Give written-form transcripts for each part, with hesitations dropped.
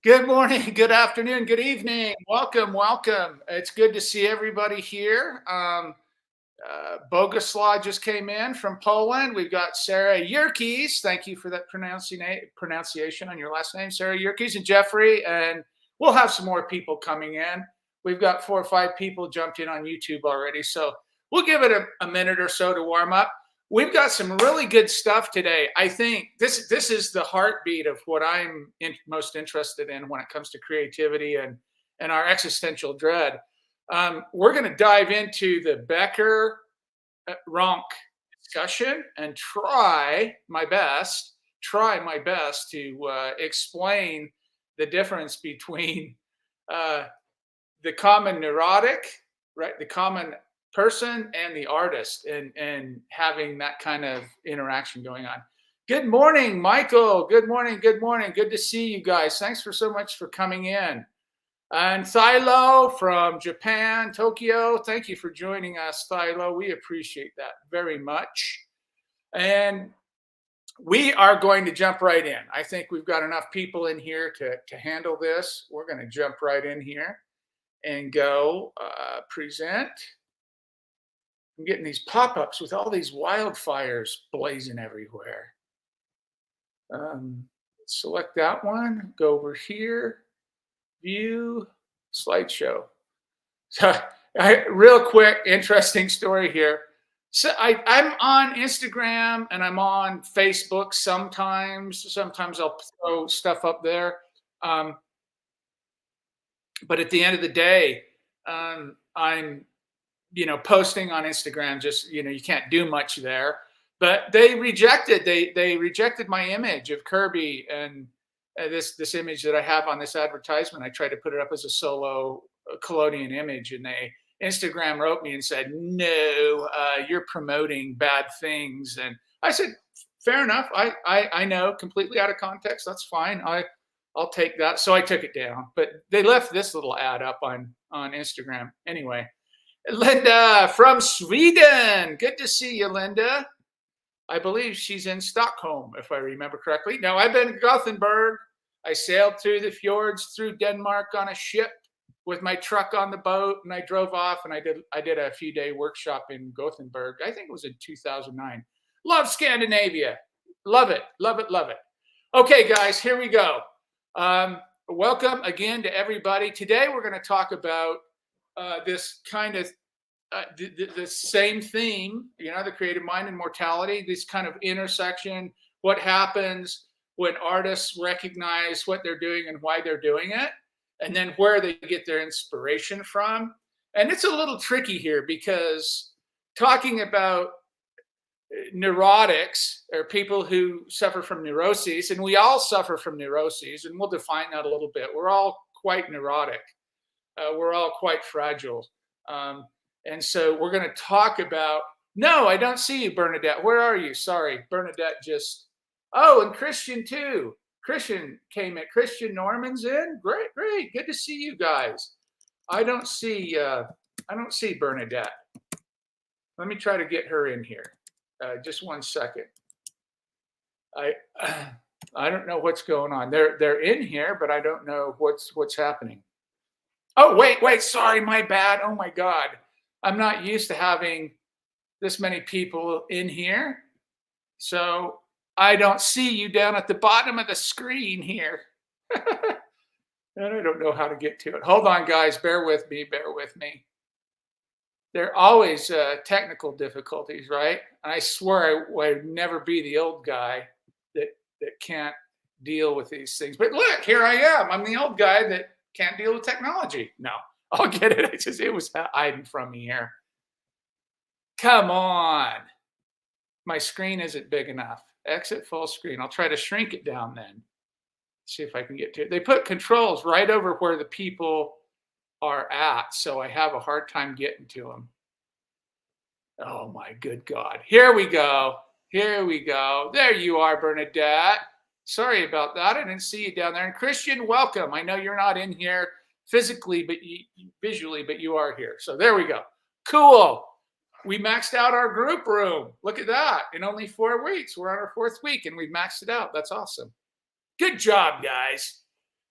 Good morning, good afternoon, good evening. Welcome, welcome. It's good to see everybody here. Boguslaw just came in from Poland. We've got Sarah Yerkes. Thank you for that pronunciation on your last name, Sarah Yerkes, and Jeffrey. And we'll have some more people coming in. We've got 4 or 5 people jumped in on YouTube already. So we'll give it a minute or so to warm up. We've got some really good stuff today. I think this is the heartbeat of what I'm most interested in when it comes to creativity and our existential dread. We're going to dive into the Becker Rank discussion and try my best to explain the difference between uh, the common neurotic, right, the common person and the artist, and having that kind of interaction going on. Good morning, Michael. Good morning. Good morning. Good to see you guys. Thanks for so much for coming in. And Thilo from Japan, Tokyo. Thank you for joining us, Thilo. We appreciate that very much. And we are going to jump right in. I think we've got enough people in here to handle this. We're going to jump right in here and go present. I'm getting these pop-ups with all these wildfires blazing everywhere. Select that one, go over here, view, slideshow. So real quick, interesting story here. So I'm on Instagram and I'm on Facebook sometimes. Sometimes I'll throw stuff up there. But at the end of the day, I'm posting on Instagram. Just you can't do much there. But they rejected my image of Kirby and this image that I have on this advertisement. I tried to put it up as a solo collodion image, and Instagram wrote me and said, "No, you're promoting bad things." And I said, "Fair enough. I know, completely out of context. That's fine. I'll take that." So I took it down. But they left this little ad up on Instagram anyway. Linda from Sweden. Good to see you, Linda. I believe she's in Stockholm, if I remember correctly. No, I've been in Gothenburg. I sailed through the fjords through Denmark on a ship with my truck on the boat, and I drove off and I did a few-day workshop in Gothenburg. I think it was in 2009. Love Scandinavia. Love it, love it, love it. Okay, guys, here we go. Welcome again to everybody. Today we're going to talk about this kind of the same theme, the creative mind and mortality, this kind of intersection, what happens when artists recognize what they're doing and why they're doing it, and then where they get their inspiration from. And it's a little tricky here because talking about neurotics or people who suffer from neuroses, and we all suffer from neuroses, and we'll define that a little bit. We're all quite neurotic. We're all quite fragile. And so we're going to talk about, no, I don't see you, Bernadette. Where are you? Sorry, Bernadette and Christian too. Christian Norman's in. Great, great. Good to see you guys. I don't see Bernadette. Let me try to get her in here. Just one second. I don't know what's going on. They're in here, but I don't know what's happening. Oh, wait. Sorry, my bad. Oh my God. I'm not used to having this many people in here. So I don't see you down at the bottom of the screen here. And I don't know how to get to it. Hold on, guys. Bear with me. There are always technical difficulties, right? And I swear I would never be the old guy that can't deal with these things. But look, here I am. I'm the old guy that can't deal with technology. No, I'll get it. It was hiding from me here. Come on. My screen isn't big enough. Exit full screen. I'll try to shrink it down then. See if I can get to it. They put controls right over where the people are at, so I have a hard time getting to them. Oh my good God. Here we go. There you are, Bernadette. Sorry about that. I didn't see you down there. And Christian, welcome. I know you're not in here physically, but visually, but you are here. So there we go. Cool. We maxed out our group room. Look at that. In only 4 weeks. We're on our 4th week and we've maxed it out. That's awesome. Good job, guys.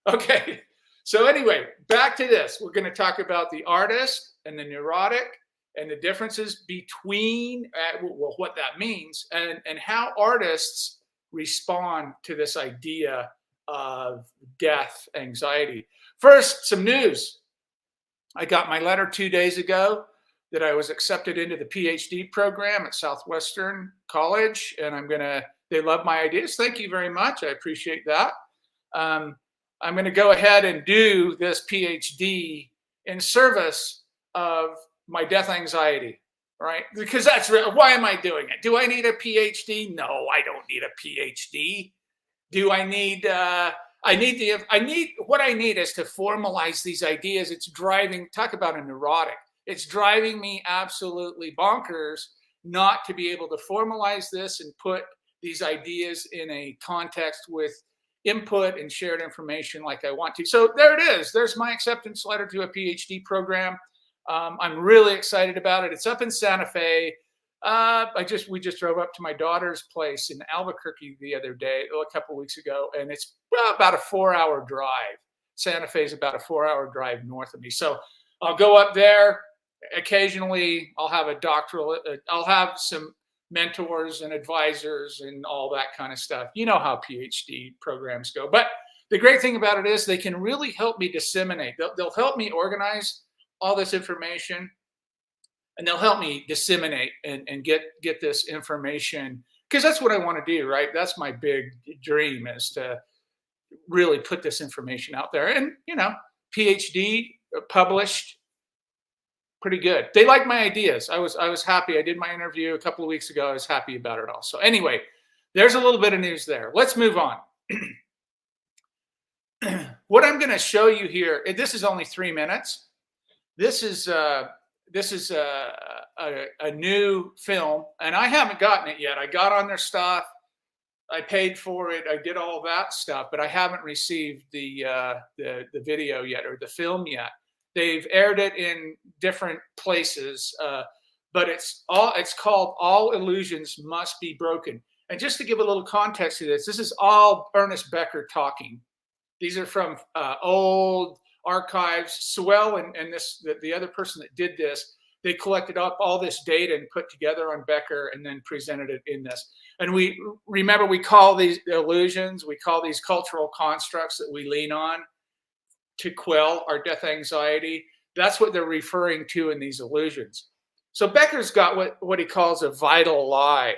Okay. So anyway, back to this. We're going to talk about the artist and the neurotic and the differences between well, what that means and how artists respond to this idea of death anxiety. First, some news. I got my letter 2 days ago that I was accepted into the PhD program at Southwestern College, and they love my ideas. Thank you very much. I appreciate that. Um, I'm going to go ahead and do this PhD in service of my death anxiety, right? Because that's why am I doing it? Do I need a PhD? No, I don't need a PhD. Do I need? What I need is to formalize these ideas. It's driving. Talk about a neurotic. It's driving me absolutely bonkers not to be able to formalize this and put these ideas in a context with input and shared information like I want to. So there it is. There's my acceptance letter to a PhD program. I'm really excited about it. It's up in Santa Fe. We just drove up to my daughter's place in Albuquerque the other day, a couple of weeks ago, and it's about a 4-hour drive. Santa Fe is about a 4-hour drive north of me. So I'll go up there. Occasionally, I'll have I'll have some mentors and advisors and all that kind of stuff. You know how PhD programs go. But the great thing about it is they can really help me disseminate. They'll help me organize all this information, and they'll help me disseminate and get this information, because that's what I want to do, right? That's my big dream, is to really put this information out there. And, PhD published, pretty good. They like my ideas. I was happy. I did my interview a couple of weeks ago. I was happy about it all. So anyway, there's a little bit of news there. Let's move on. What I'm going to show you here, this is only 3 minutes. This is a new film, and I haven't gotten it yet. I got on their stuff. I paid for it. I did all that stuff, but I haven't received the video yet, or the film yet. They've aired it in different places, but it's called All Illusions Must Be Broken. And just to give a little context to this is all Ernest Becker talking. These are from old archives. Swell and the other person that did this, they collected up all this data and put together on Becker and then presented it in this. And we call these illusions, we call these cultural constructs that we lean on to quell our death anxiety. That's what they're referring to in these illusions. So Becker's got what he calls a vital lie.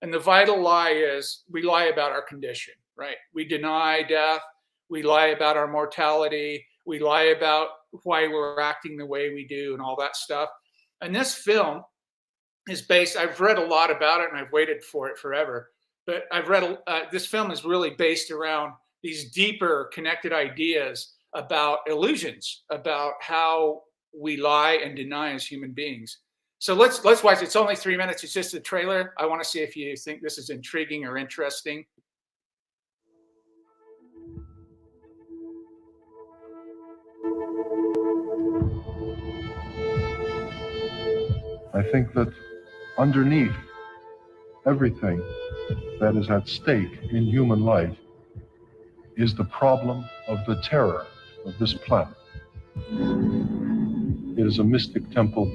And the vital lie is we lie about our condition, right? We deny death. We lie about our mortality. We lie about why we're acting the way we do and all that stuff. And this film is based, I've read a lot about it and I've waited for it forever, but this film is really based around these deeper connected ideas about illusions, about how we lie and deny as human beings. So let's watch. It's only 3 minutes. It's just a trailer. I want to see if you think this is intriguing or interesting. I think that underneath everything that is at stake in human life is the problem of the terror of this planet. It is a mystic temple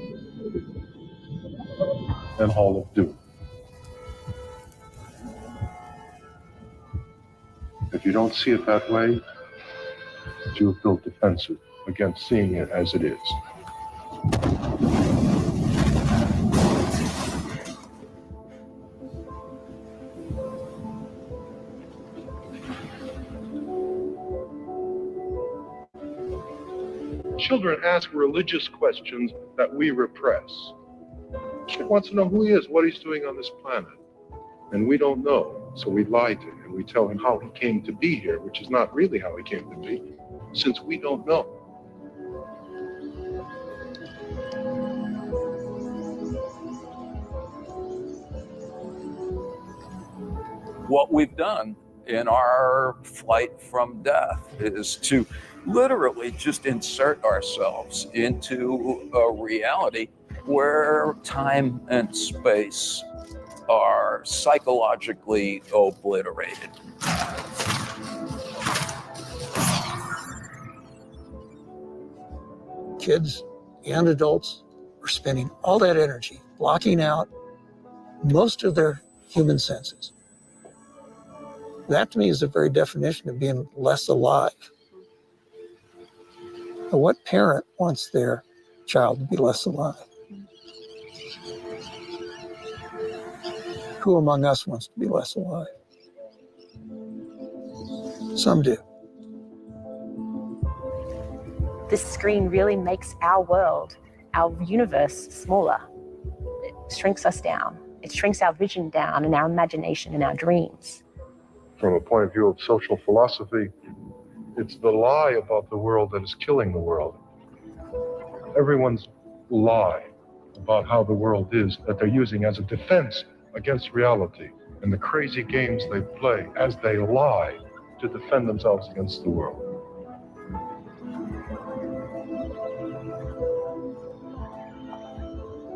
and hall of doom. If you don't see it that way, you have built defensive against seeing it as it is. Children ask religious questions that we repress. He wants to know who he is, what he's doing on this planet. And we don't know, so we lie to him. We tell him how he came to be here, which is not really how he came to be, since we don't know. What we've done in our flight from death is to literally just insert ourselves into a reality where time and space are psychologically obliterated. kids and adults are spending all that energy blocking out most of their human senses. That to me is the very definition of being less alive. Now, what parent wants their child to be less alive? Who among us wants to be less alive? Some do. This screen really makes our world, our universe, smaller. It shrinks us down. It shrinks our vision down and our imagination and our dreams. From a point of view of social philosophy, it's the lie about the world that is killing the world. Everyone's lie about how the world is that they're using as a defense against reality, and the crazy games they play as they lie to defend themselves against the world.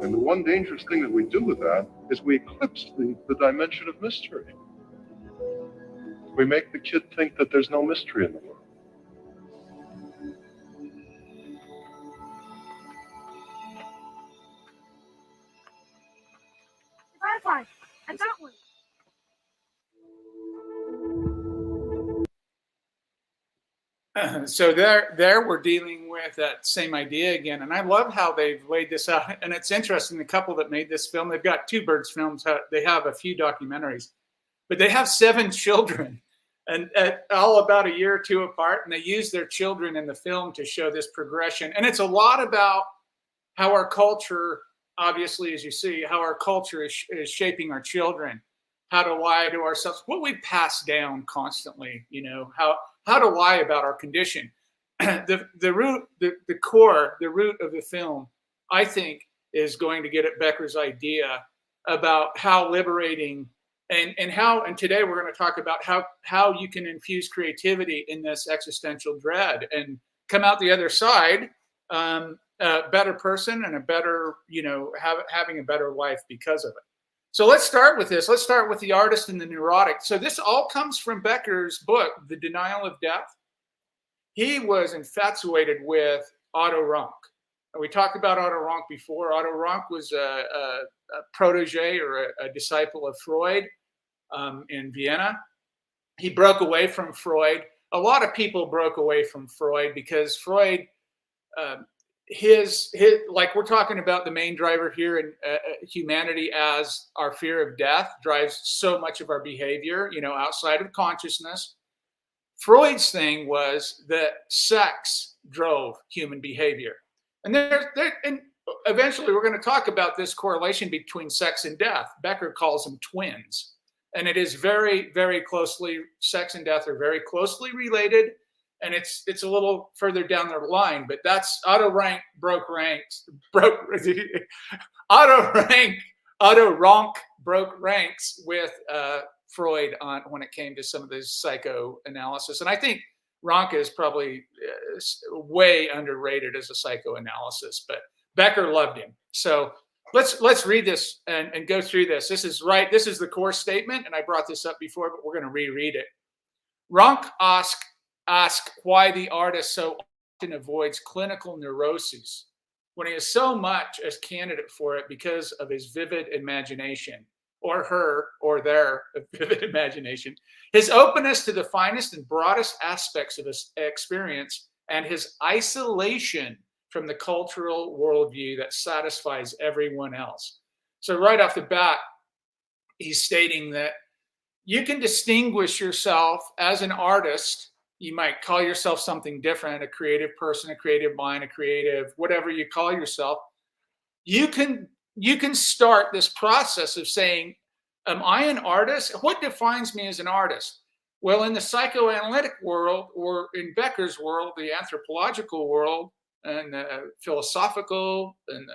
And the one dangerous thing that we do with that is we eclipse the dimension of mystery. We make the kid think that there's no mystery in the world. Wi-Fi. I got one. So there we're dealing with that same idea again, and I love how they've laid this out. And it's interesting, the couple that made this film, they've got two Birds films. They have a few documentaries, but they have 7 children, and all about a year or two apart. And they use their children in the film to show this progression. And it's a lot about how our culture, obviously, as you see, how our culture is shaping our children, how to lie to ourselves, what we pass down constantly, how to lie about our condition. The root of the film, I think, is going to get at Becker's idea about how liberating and today we're going to talk about how you can infuse creativity in this existential dread and come out the other side a better person and a better, having a better life because of it. So let's start with this. Let's start with the artist and the neurotic. So this all comes from Becker's book, The Denial of Death. He was infatuated with Otto Rank. And we talked about Otto Rank before. Otto Rank was a protege or a disciple of Freud in Vienna. He broke away from Freud. A lot of people broke away from Freud because Freud, his like we're talking about the main driver here in humanity as our fear of death drives so much of our behavior, outside of consciousness. Freud's thing was that sex drove human behavior. And and eventually we're going to talk about this correlation between sex and death. Becker calls them twins. And it is very, very closely, sex and death are very closely related. And it's a little further down the line, but that's Otto Rank broke ranks with Freud when it came to some of this psychoanalysis. And I think Rank is probably way underrated as a psychoanalysis, but Becker loved him. So let's read this and go through this. This is right. This is the core statement, and I brought this up before, but we're going to reread it. Rank ask why the artist so often avoids clinical neuroses when he is so much as candidate for it because of his vivid imagination, or her or their vivid imagination, his openness to the finest and broadest aspects of his experience, and his isolation from the cultural worldview that satisfies everyone else. So right off the bat, he's stating that you can distinguish yourself as an artist. You might call yourself something different, a creative person, a creative mind, a creative, whatever you call yourself. You can start this process of saying, am I an artist? What defines me as an artist? Well, in the psychoanalytic world, or in Becker's world, the anthropological world, and philosophical, and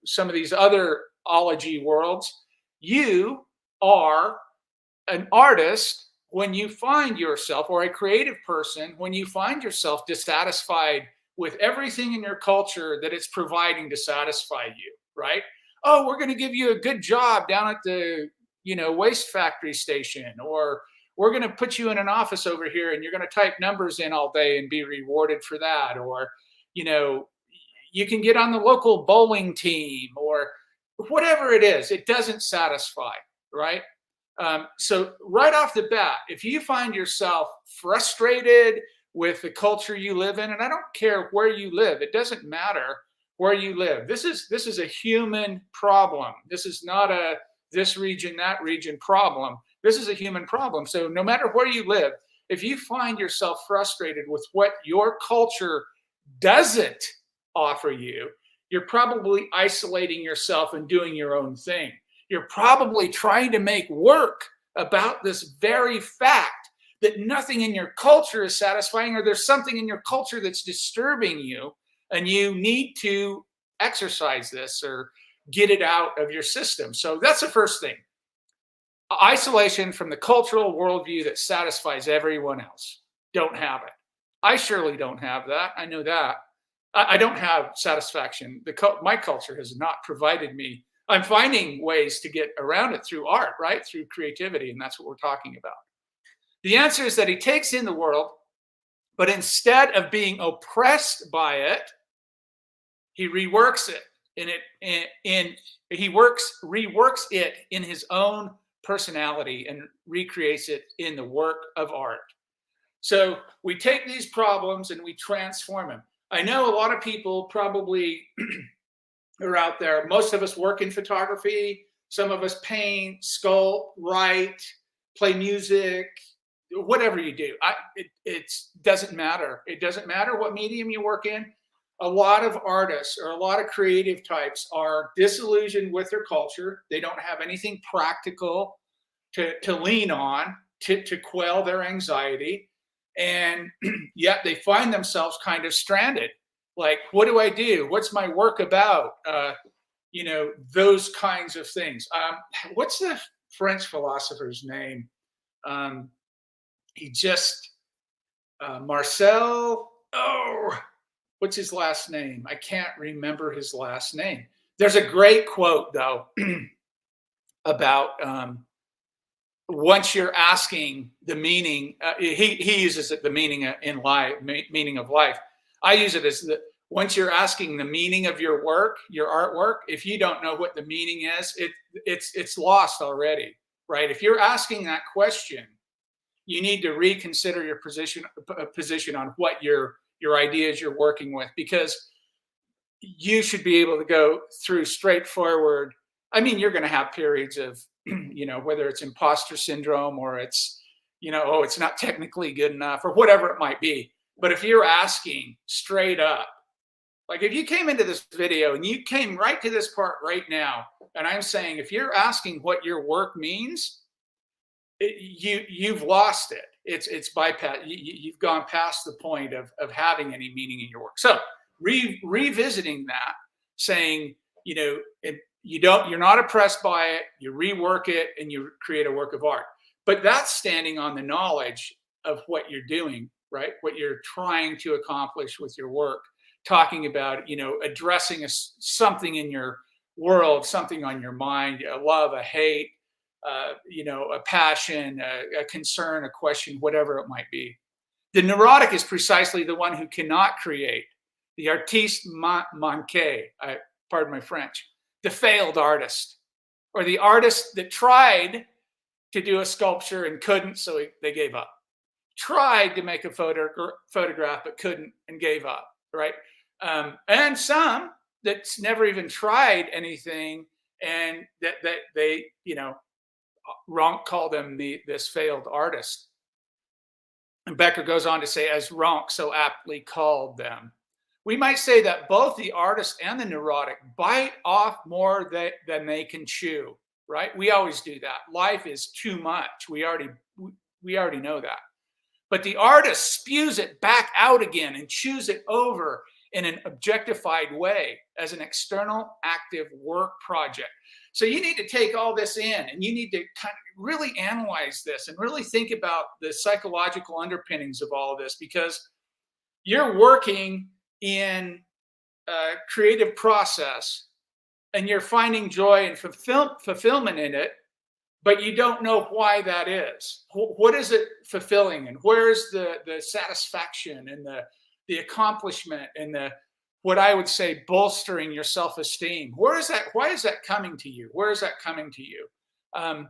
some of these other ology worlds, you are an artist when you find yourself, or a creative person, when you find yourself dissatisfied with everything in your culture that it's providing to satisfy you, right? Oh, we're going to give you a good job down at the, waste factory station, or we're going to put you in an office over here and you're going to type numbers in all day and be rewarded for that. Or, you can get on the local bowling team or whatever it is. It doesn't satisfy, right? So right off the bat, if you find yourself frustrated with the culture you live in, and I don't care where you live, it doesn't matter where you live. This is a human problem. This is not a this region, that region problem. This is a human problem. So no matter where you live, if you find yourself frustrated with what your culture doesn't offer you, you're probably isolating yourself and doing your own thing. You're probably trying to make work about this very fact that nothing in your culture is satisfying, or there's something in your culture that's disturbing you, and you need to exercise this or get it out of your system. So that's the first thing. Isolation from the cultural worldview that satisfies everyone else. Don't have it. I surely don't have that. I know that. I don't have satisfaction. My culture has not provided me. I'm finding ways to get around it through art, right? Through creativity, and that's what we're talking about. The answer is that he takes in the world, but instead of being oppressed by it, he reworks it reworks it in his own personality and recreates it in the work of art. So we take these problems and we transform them. I know a lot of people probably are out there. Most of us work in photography. Some of us paint, sculpt, write, play music, whatever you do. It doesn't matter. It doesn't matter what medium you work in. A lot of artists or a lot of creative types are disillusioned with their culture. They don't have anything practical to lean on to quell their anxiety. And yet they find themselves kind of stranded. Like, what do I do? What's my work about? Those kinds of things. What's the French philosopher's name? Marcel. What's his last name? I can't remember his last name. There's a great quote, though, about once you're asking the meaning, he uses it, the meaning in life, meaning of life. I use it as once you're asking the meaning of your work, your artwork, if you don't know what the meaning is, it's lost already, right? If you're asking that question, you need to reconsider your position on what your ideas you're working with, because you should be able to go through straightforward. I mean, you're going to have periods of, whether it's imposter syndrome or it's, it's not technically good enough or whatever it might be. But if you're asking straight up, like if you came into this video and you came right to this part right now, and I'm saying, if you're asking what your work means, you've lost it. It's bypass. You've gone past the point of having any meaning in your work. So revisiting that, saying, you're not oppressed by it, you rework it and you create a work of art. But that's standing on the knowledge of what you're doing, right? What you're trying to accomplish with your work, talking about, addressing something in your world, something on your mind, a love, a hate, a passion, a concern, a question, whatever it might be. The neurotic is precisely the one who cannot create. The artiste manqué, pardon my French, the failed artist, or the artist that tried to do a sculpture and couldn't, so they gave up. Tried to make a photograph but couldn't and gave up, right? And some that's never even tried anything, and that they, Rank called them this failed artist. And Becker goes on to say, as Rank so aptly called them. We might say that both the artist and the neurotic bite off more than they can chew, right? We always do that. Life is too much. We already know that. But the artist spews it back out again and chews it over in an objectified way as an external active work project. So you need to take all this in, and you need to kind of really analyze this and really think about the psychological underpinnings of all of this, because you're working in a creative process and you're finding joy and fulfillment in it, but you don't know why that is. What is it fulfilling, and where's the satisfaction and the accomplishment and what I would say, bolstering your self-esteem. Where is that? Why is that coming to you? Where is that coming to you? And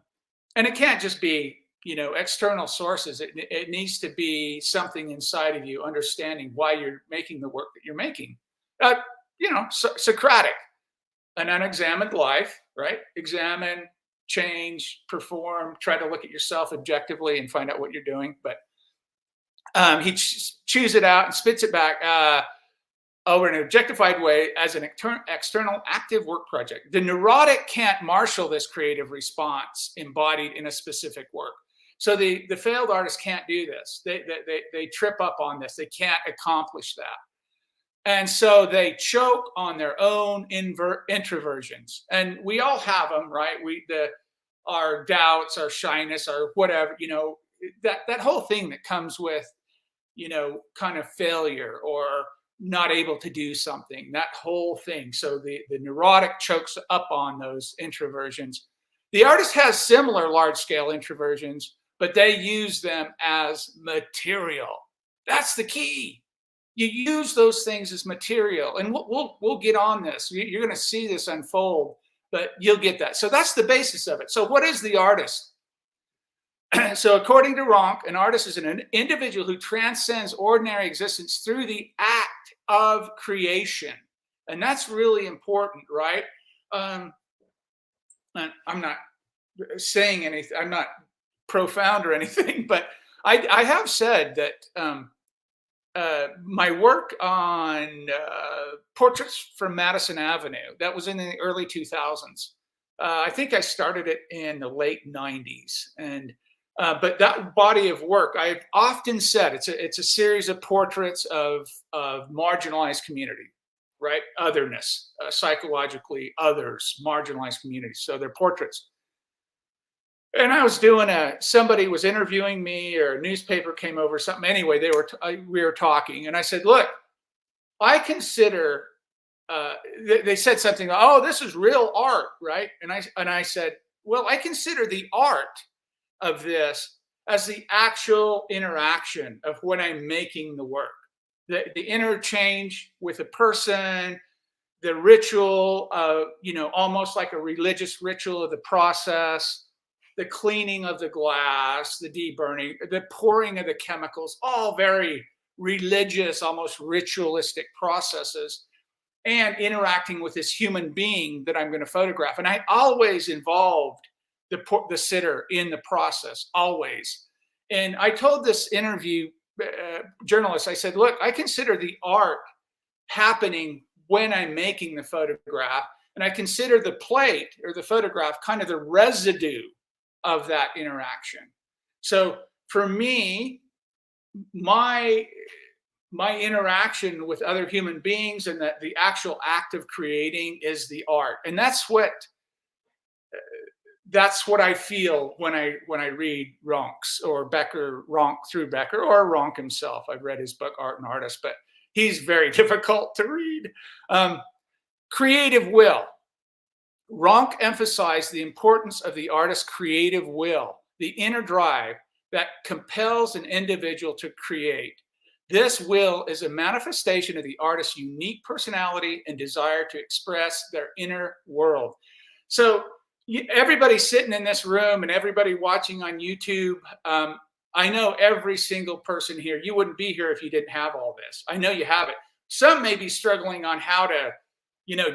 it can't just be, external sources. It needs to be something inside of you, understanding why you're making the work that you're making. Socratic, an unexamined life, right? Examine, change, perform, try to look at yourself objectively and find out what you're doing. But he chews it out and spits it back over an objectified way as an external active work project. The neurotic can't marshal this creative response embodied in a specific work. So the failed artists can't do this. They trip up on this. They can't accomplish that. And so they choke on their own introversions. And we all have them, right? Our doubts, our shyness, our whatever, that whole thing that comes with, kind of failure or not able to do something, that whole thing. So the neurotic chokes up on those introversions. The artist has similar large-scale introversions, but they use them as material. That's the key. You use those things as material, and we'll get on this. You're going to see this unfold, but you'll get that. So that's the basis of it. So what is the artist? So according to Rank, an artist is an individual who transcends ordinary existence through the act of creation. And that's really important, right? I'm not saying anything, I'm not profound or anything, but I have said that my work on portraits from Madison Avenue, that was in the early 2000s. I think I started it in the late 90s. But that body of work, I've often said, it's a series of portraits of marginalized community, right? Otherness, psychologically others, marginalized communities. So they're portraits. And I was doing somebody was interviewing me, or a newspaper came over, something. Anyway, we were talking, and I said, look, I consider, they said something, oh, this is real art, right? And I said, well, I consider the art of this as the actual interaction of when I'm making the work, the interchange with a person, the ritual of, almost like a religious ritual of the process, the cleaning of the glass, the deburning, the pouring of the chemicals, all very religious, almost ritualistic processes, and interacting with this human being that I'm going to photograph. And I always involved the sitter in the process, always. And I told this interview journalist, I said, look, I consider the art happening when I'm making the photograph, and I consider the plate or the photograph kind of the residue of that interaction. So for me, my interaction with other human beings and the actual act of creating is the art. And that's what I feel when I read Rank's or Becker, Rank through Becker, or Rank himself. I've read his book, Art and Artist, but he's very difficult to read. Creative will. Rank emphasized the importance of the artist's creative will, the inner drive that compels an individual to create. This will is a manifestation of the artist's unique personality and desire to express their inner world. So everybody sitting in this room and everybody watching on YouTube, I know every single person here, you wouldn't be here if you didn't have all this. I know you have it. Some may be struggling on how to,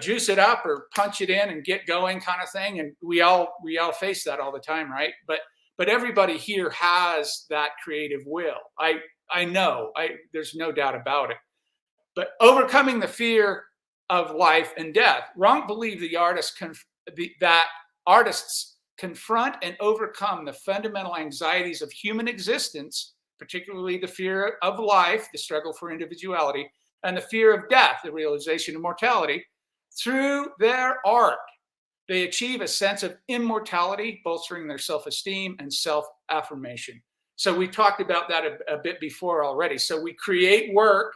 juice it up or punch it in and get going kind of thing. And we all face that all the time, right? But everybody here has that creative will. I know, there's no doubt about it. But overcoming the fear of life and death, Rank believed that artists confront and overcome the fundamental anxieties of human existence, particularly the fear of life, the struggle for individuality, and the fear of death, the realization of mortality, through their art. They achieve a sense of immortality, bolstering their self-esteem and self-affirmation. So we talked about that a bit before already. So we create work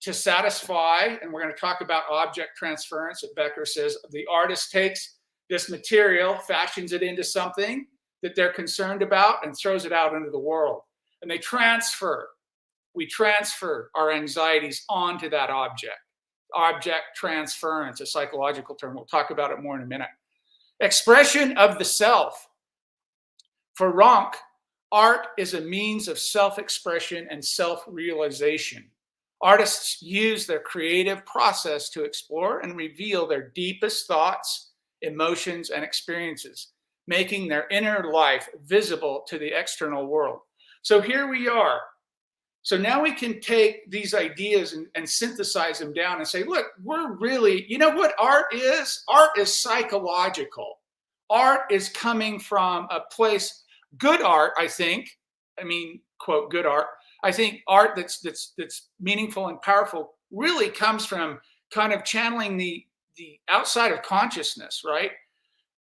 to satisfy, and we're going to talk about object transference. That Becker says the artist takes this material, fashions it into something that they're concerned about, and throws it out into the world. And we transfer our anxieties onto that object. object transference, a psychological term. We'll talk about it more in a minute. Expression of the self. For Rank, art is a means of self-expression and self-realization. Artists use their creative process to explore and reveal their deepest thoughts, emotions, and experiences, making their inner life visible to the external world. So here we are. So now we can take these ideas and synthesize them down and say, look, we're really, you know what art is? Art is psychological. Art is coming from a place, good art, I think, quote, good art. I think art that's meaningful and powerful really comes from kind of channeling the outside of consciousness, right?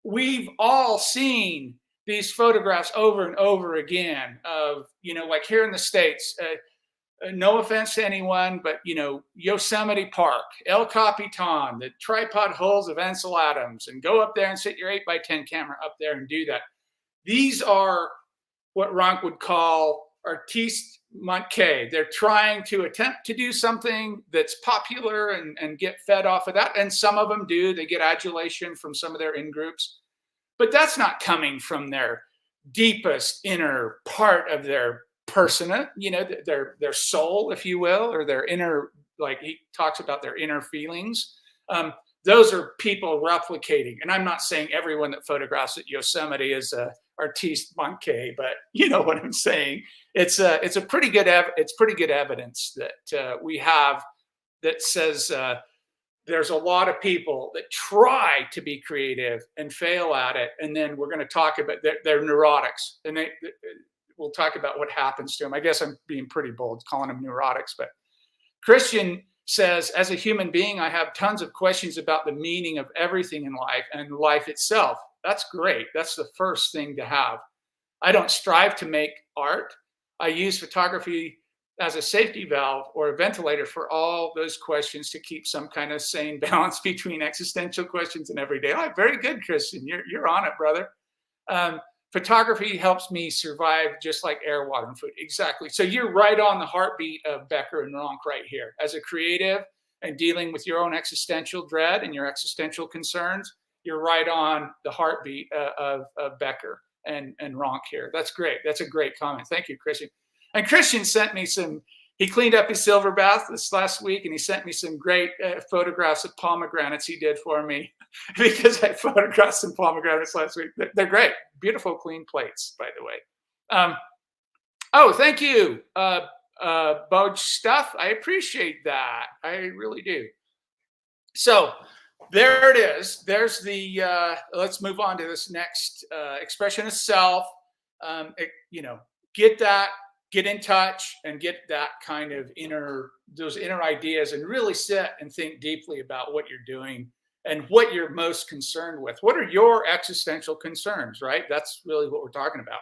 We've all seen these photographs over and over again of, like here in the States, no offense to anyone, but, Yosemite Park, El Capitan, the tripod hulls of Ansel Adams, and go up there and sit your 8x10 camera up there and do that. These are what Rank would call artistes manqués. They're trying to attempt to do something that's popular and get fed off of that. And some of them do. They get adulation from some of their in-groups. But that's not coming from their deepest inner part of their persona, their soul, if you will, or their inner, like he talks about their inner feelings. Those are people replicating. And I'm not saying everyone that photographs at Yosemite is a artiste manqué, but you know what I'm saying. It's pretty good evidence that we have that says there's a lot of people that try to be creative and fail at it. And then we're going to talk about they're neurotics, and we'll talk about what happens to them. I guess I'm being pretty bold calling them neurotics, but Christian says, as a human being, I have tons of questions about the meaning of everything in life and life itself. That's great. That's the first thing to have. I don't strive to make art. I use photography as a safety valve or a ventilator for all those questions to keep some kind of sane balance between existential questions and everyday life. Very good, Christian. You're on it, brother. Photography helps me survive just like air, water, and food. Exactly. So you're right on the heartbeat of Becker and Rank right here. As a creative and dealing with your own existential dread and your existential concerns, you're right on the heartbeat of Becker and Rank here. That's great. That's a great comment. Thank you, Christian. And Christian sent me he cleaned up his silver bath this last week, and he sent me some great photographs of pomegranates he did for me because I photographed some pomegranates last week. They're great. Beautiful, clean plates, by the way. Thank you, Boj Stuff. I appreciate that. I really do. So there it is. There's the, let's move on to this next expression of self. Get in touch and get that kind of those inner ideas, and really sit and think deeply about what you're doing and what you're most concerned with. What are your existential concerns, right? That's really what we're talking about.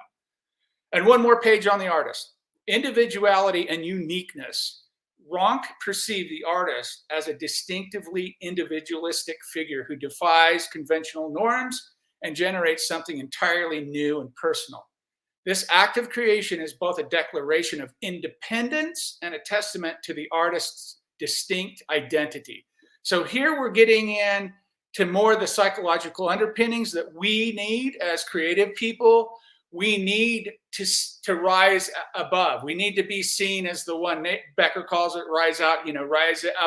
And one more page on the artist. Individuality and uniqueness. Rank perceived the artist as a distinctively individualistic figure who defies conventional norms and generates something entirely new and personal. This act of creation is both a declaration of independence and a testament to the artist's distinct identity. So here we're getting in to more of the psychological underpinnings that we need as creative people. We need to rise above. We need to be seen as the one Becker calls it, rise up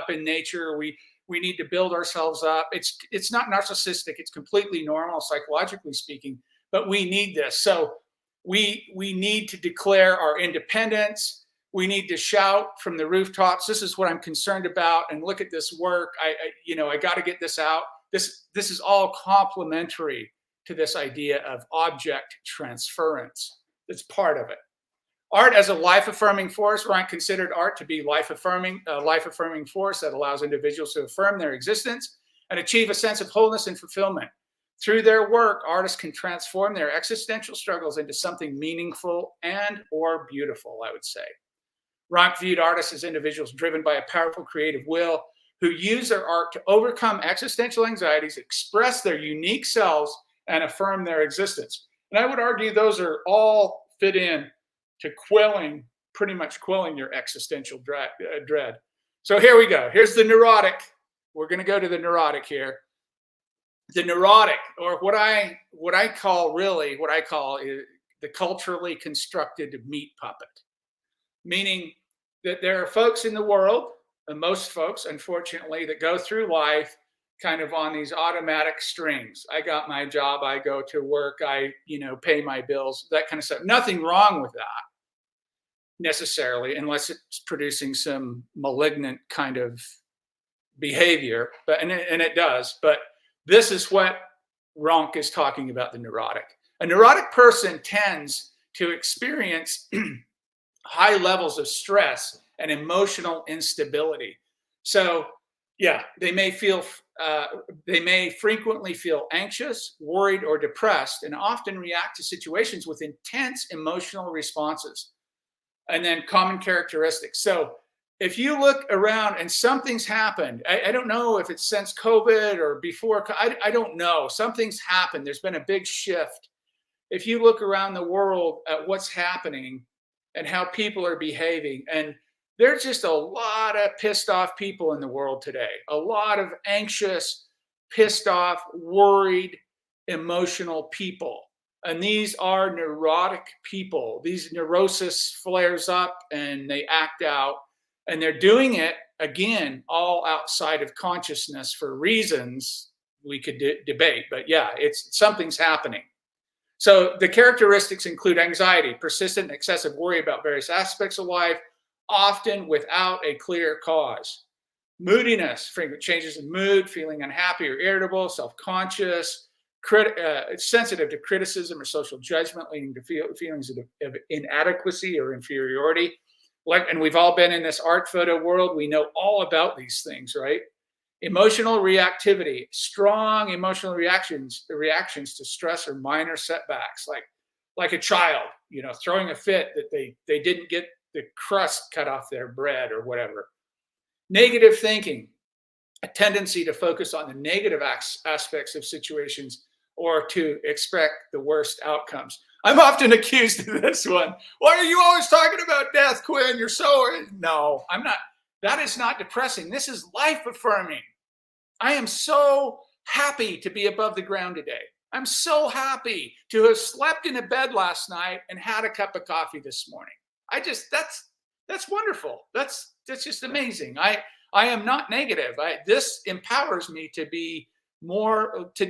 in nature. We need to build ourselves up. It's not narcissistic. It's completely normal, psychologically speaking, but we need this. So we need to declare our independence. We need to shout from the rooftops, this is what I'm concerned about, and look at this work. I got to get this out. This is all complementary to this idea of object transference. It's part of it. Art as a life-affirming force. Rank considered art to be a life-affirming force that allows individuals to affirm their existence and achieve a sense of wholeness and fulfillment. Through their work, artists can transform their existential struggles into something meaningful and or beautiful, I would say. Rank viewed artists as individuals driven by a powerful creative will who use their art to overcome existential anxieties, express their unique selves, and affirm their existence. And I would argue those are all fit in to pretty much quelling your existential dread. So here we go. Here's the neurotic we're going to go to the neurotic here. The neurotic, or what I call is the culturally constructed meat puppet, meaning that there are folks in the world, and most folks, unfortunately, that go through life kind of on these automatic strings. I got my job, I go to work, I, pay my bills, that kind of stuff. Nothing wrong with that necessarily, unless it's producing some malignant kind of behavior, but and it does. But this is what Rank is talking about, the neurotic. A neurotic person tends to experience high levels of stress and emotional instability. So, yeah, they may frequently feel anxious, worried, or depressed, and often react to situations with intense emotional responses. And then common characteristics. So if you look around and something's happened, I don't know if it's since COVID or before, I don't know. Something's happened. There's been a big shift. If you look around the world at what's happening and how people are behaving, and there's just a lot of pissed off people in the world today, a lot of anxious, pissed off, worried, emotional people. And these are neurotic people. These neurosis flares up and they act out. And they're doing it, again, all outside of consciousness for reasons we could debate. But yeah, something's happening. So the characteristics include anxiety, persistent and excessive worry about various aspects of life, often without a clear cause. Moodiness, frequent changes in mood, feeling unhappy or irritable, self-conscious, sensitive to criticism or social judgment, leading to feelings of inadequacy or inferiority. And we've all been in this art photo world. We know all about these things, right? Emotional reactivity, strong emotional reactions to stress or minor setbacks, like a child, throwing a fit that they didn't get the crust cut off their bread or whatever. Negative thinking, a tendency to focus on the negative aspects of situations or to expect the worst outcomes. I'm often accused of this one. Why are you always talking about death, Quinn? You're so... No, I'm not. That is not depressing. This is life affirming. I am so happy to be above the ground today. I'm so happy to have slept in a bed last night and had a cup of coffee this morning. That's wonderful. That's just amazing. I am not negative. This empowers me to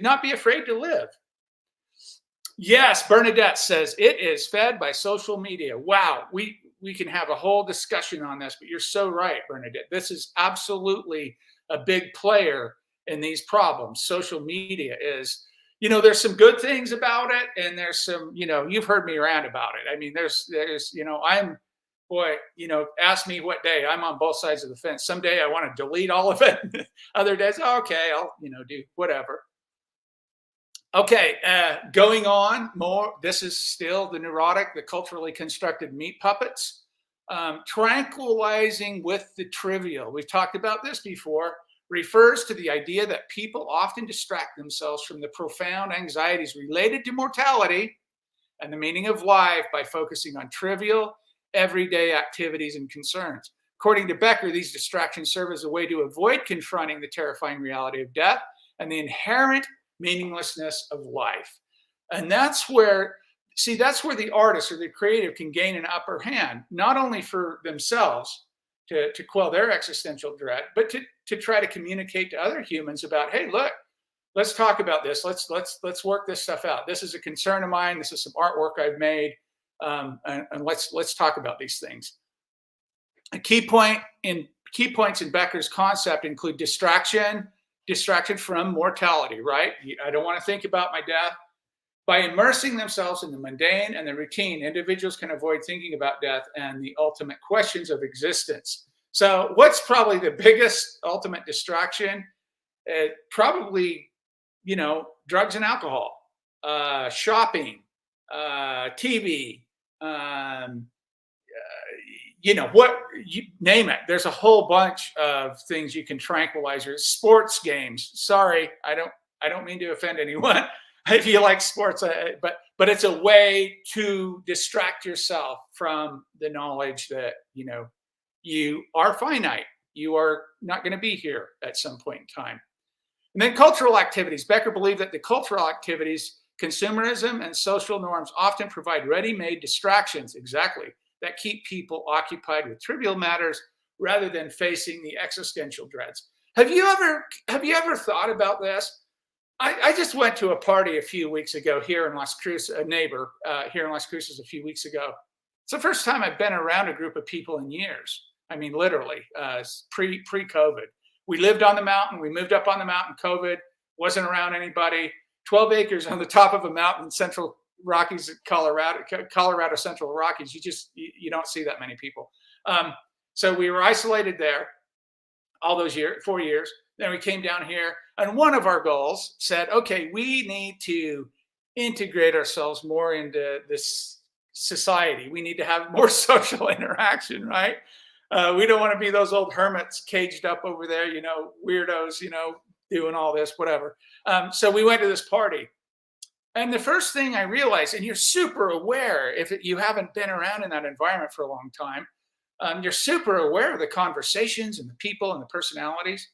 not be afraid to live. Yes, Bernadette says it is fed by social media. Wow, we can have a whole discussion on this, but you're so right, Bernadette. This is absolutely a big player in these problems. Social media is, there's some good things about it, and there's some, you've heard me rant about it. I mean, there's, ask me what day. I'm on both sides of the fence. Someday I want to delete all of it. Other days, okay, I'll, do whatever. Okay, going on more. This is still the neurotic, the culturally constructed meat puppets. Tranquilizing with the trivial. We've talked about this before. Refers to the idea that people often distract themselves from the profound anxieties related to mortality and the meaning of life by focusing on trivial, everyday activities and concerns. According to Becker, these distractions serve as a way to avoid confronting the terrifying reality of death and the inherent meaninglessness of life. And that's where the artist or the creative can gain an upper hand, not only for themselves to quell their existential dread, but to try to communicate to other humans about, hey, look, let's talk about this. Let's work this stuff out. This is a concern of mine. This is some artwork I've made. And let's talk about these things. Key points in Becker's concept include distraction from mortality, right? I don't want to think about my death. By immersing themselves in the mundane and the routine, individuals can avoid thinking about death and the ultimate questions of existence. So what's probably the biggest ultimate distraction? Probably, drugs and alcohol, shopping, TV, you name it. There's a whole bunch of things you can tranquilize your sports games. Sorry, I don't mean to offend anyone if you like sports, but it's a way to distract yourself from the knowledge that you are finite you are not going to be here at some point in time. And then cultural activities. Becker believed that the cultural activities, consumerism and social norms often provide ready-made distractions, exactly, that keep people occupied with trivial matters rather than facing the existential dreads. Have you ever thought about this? I just went to a party a few weeks ago here in Las Cruces, a neighbor here in Las Cruces a few weeks ago. It's the first time I've been around a group of people in years. I mean, literally, pre-COVID. We lived on the mountain. We moved up on the mountain. COVID, wasn't around anybody. 12 acres on the top of a mountain in Central Rockies, Colorado Central Rockies. You don't see that many people. So we were isolated there all those years, 4 years. Then we came down here, and one of our goals said, okay, we need to integrate ourselves more into this society. We need to have more social interaction, right? We don't want to be those old hermits caged up over there, weirdos, doing all this, whatever. So we went to this party. And the first thing I realized, and you're super aware if you haven't been around in that environment for a long time, you're super aware of the conversations and the people and the personalities.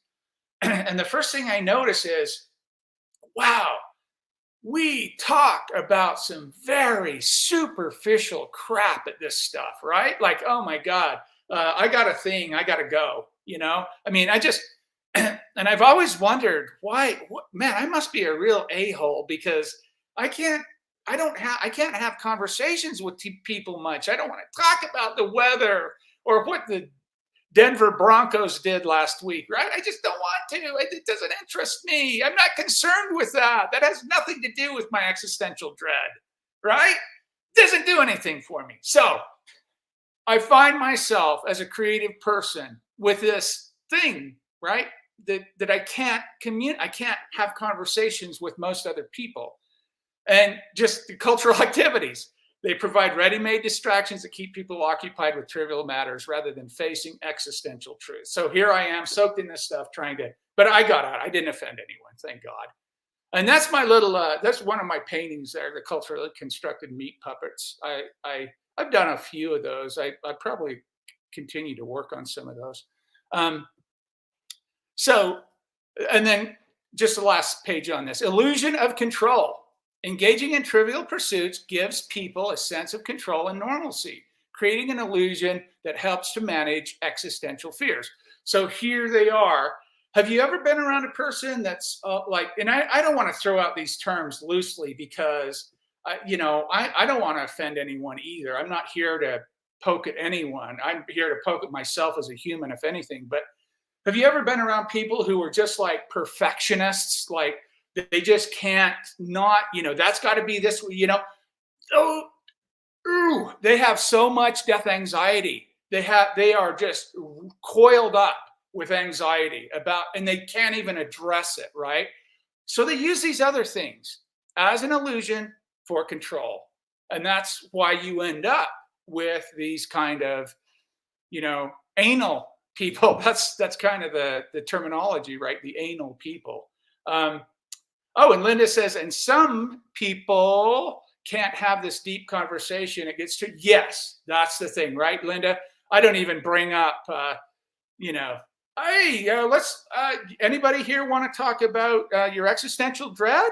And the first thing I notice is, wow, we talk about some very superficial crap at this stuff, right? Like, oh my God, I got a thing, I got to go, I mean, and I've always wondered why, man, I must be a real a-hole because I can't have conversations with people much. I don't want to talk about the weather or what the Denver Broncos did last week, right? I just don't want to. It doesn't interest me. I'm not concerned with that. That has nothing to do with my existential dread, right? It doesn't do anything for me. So I find myself as a creative person with this thing, right? That I can't I can't have conversations with most other people. And just the cultural activities. They provide ready-made distractions that keep people occupied with trivial matters rather than facing existential truth. So here I am soaked in this stuff but I got out. I didn't offend anyone, thank God. And that's my little, that's one of my paintings there, the culturally constructed meat puppets. I've done a few of those. I probably continue to work on some of those. And then just the last page on this, illusion of control. Engaging in trivial pursuits gives people a sense of control and normalcy, creating an illusion that helps to manage existential fears. So here they are. Have you ever been around a person that's and I don't want to throw out these terms loosely because, I don't want to offend anyone either. I'm not here to poke at anyone. I'm here to poke at myself as a human, if anything. But have you ever been around people who are just like perfectionists, like, they just can't not, that's got to be this, they have so much death anxiety. They are just coiled up with anxiety and they can't even address it, right? So they use these other things as an illusion for control. And that's why you end up with these kind of, anal people. That's kind of the terminology, right? The anal people. And Linda says, and some people can't have this deep conversation. It gets to, yes, that's the thing, right, Linda? I don't even bring up, hey, anybody here want to talk about your existential dread?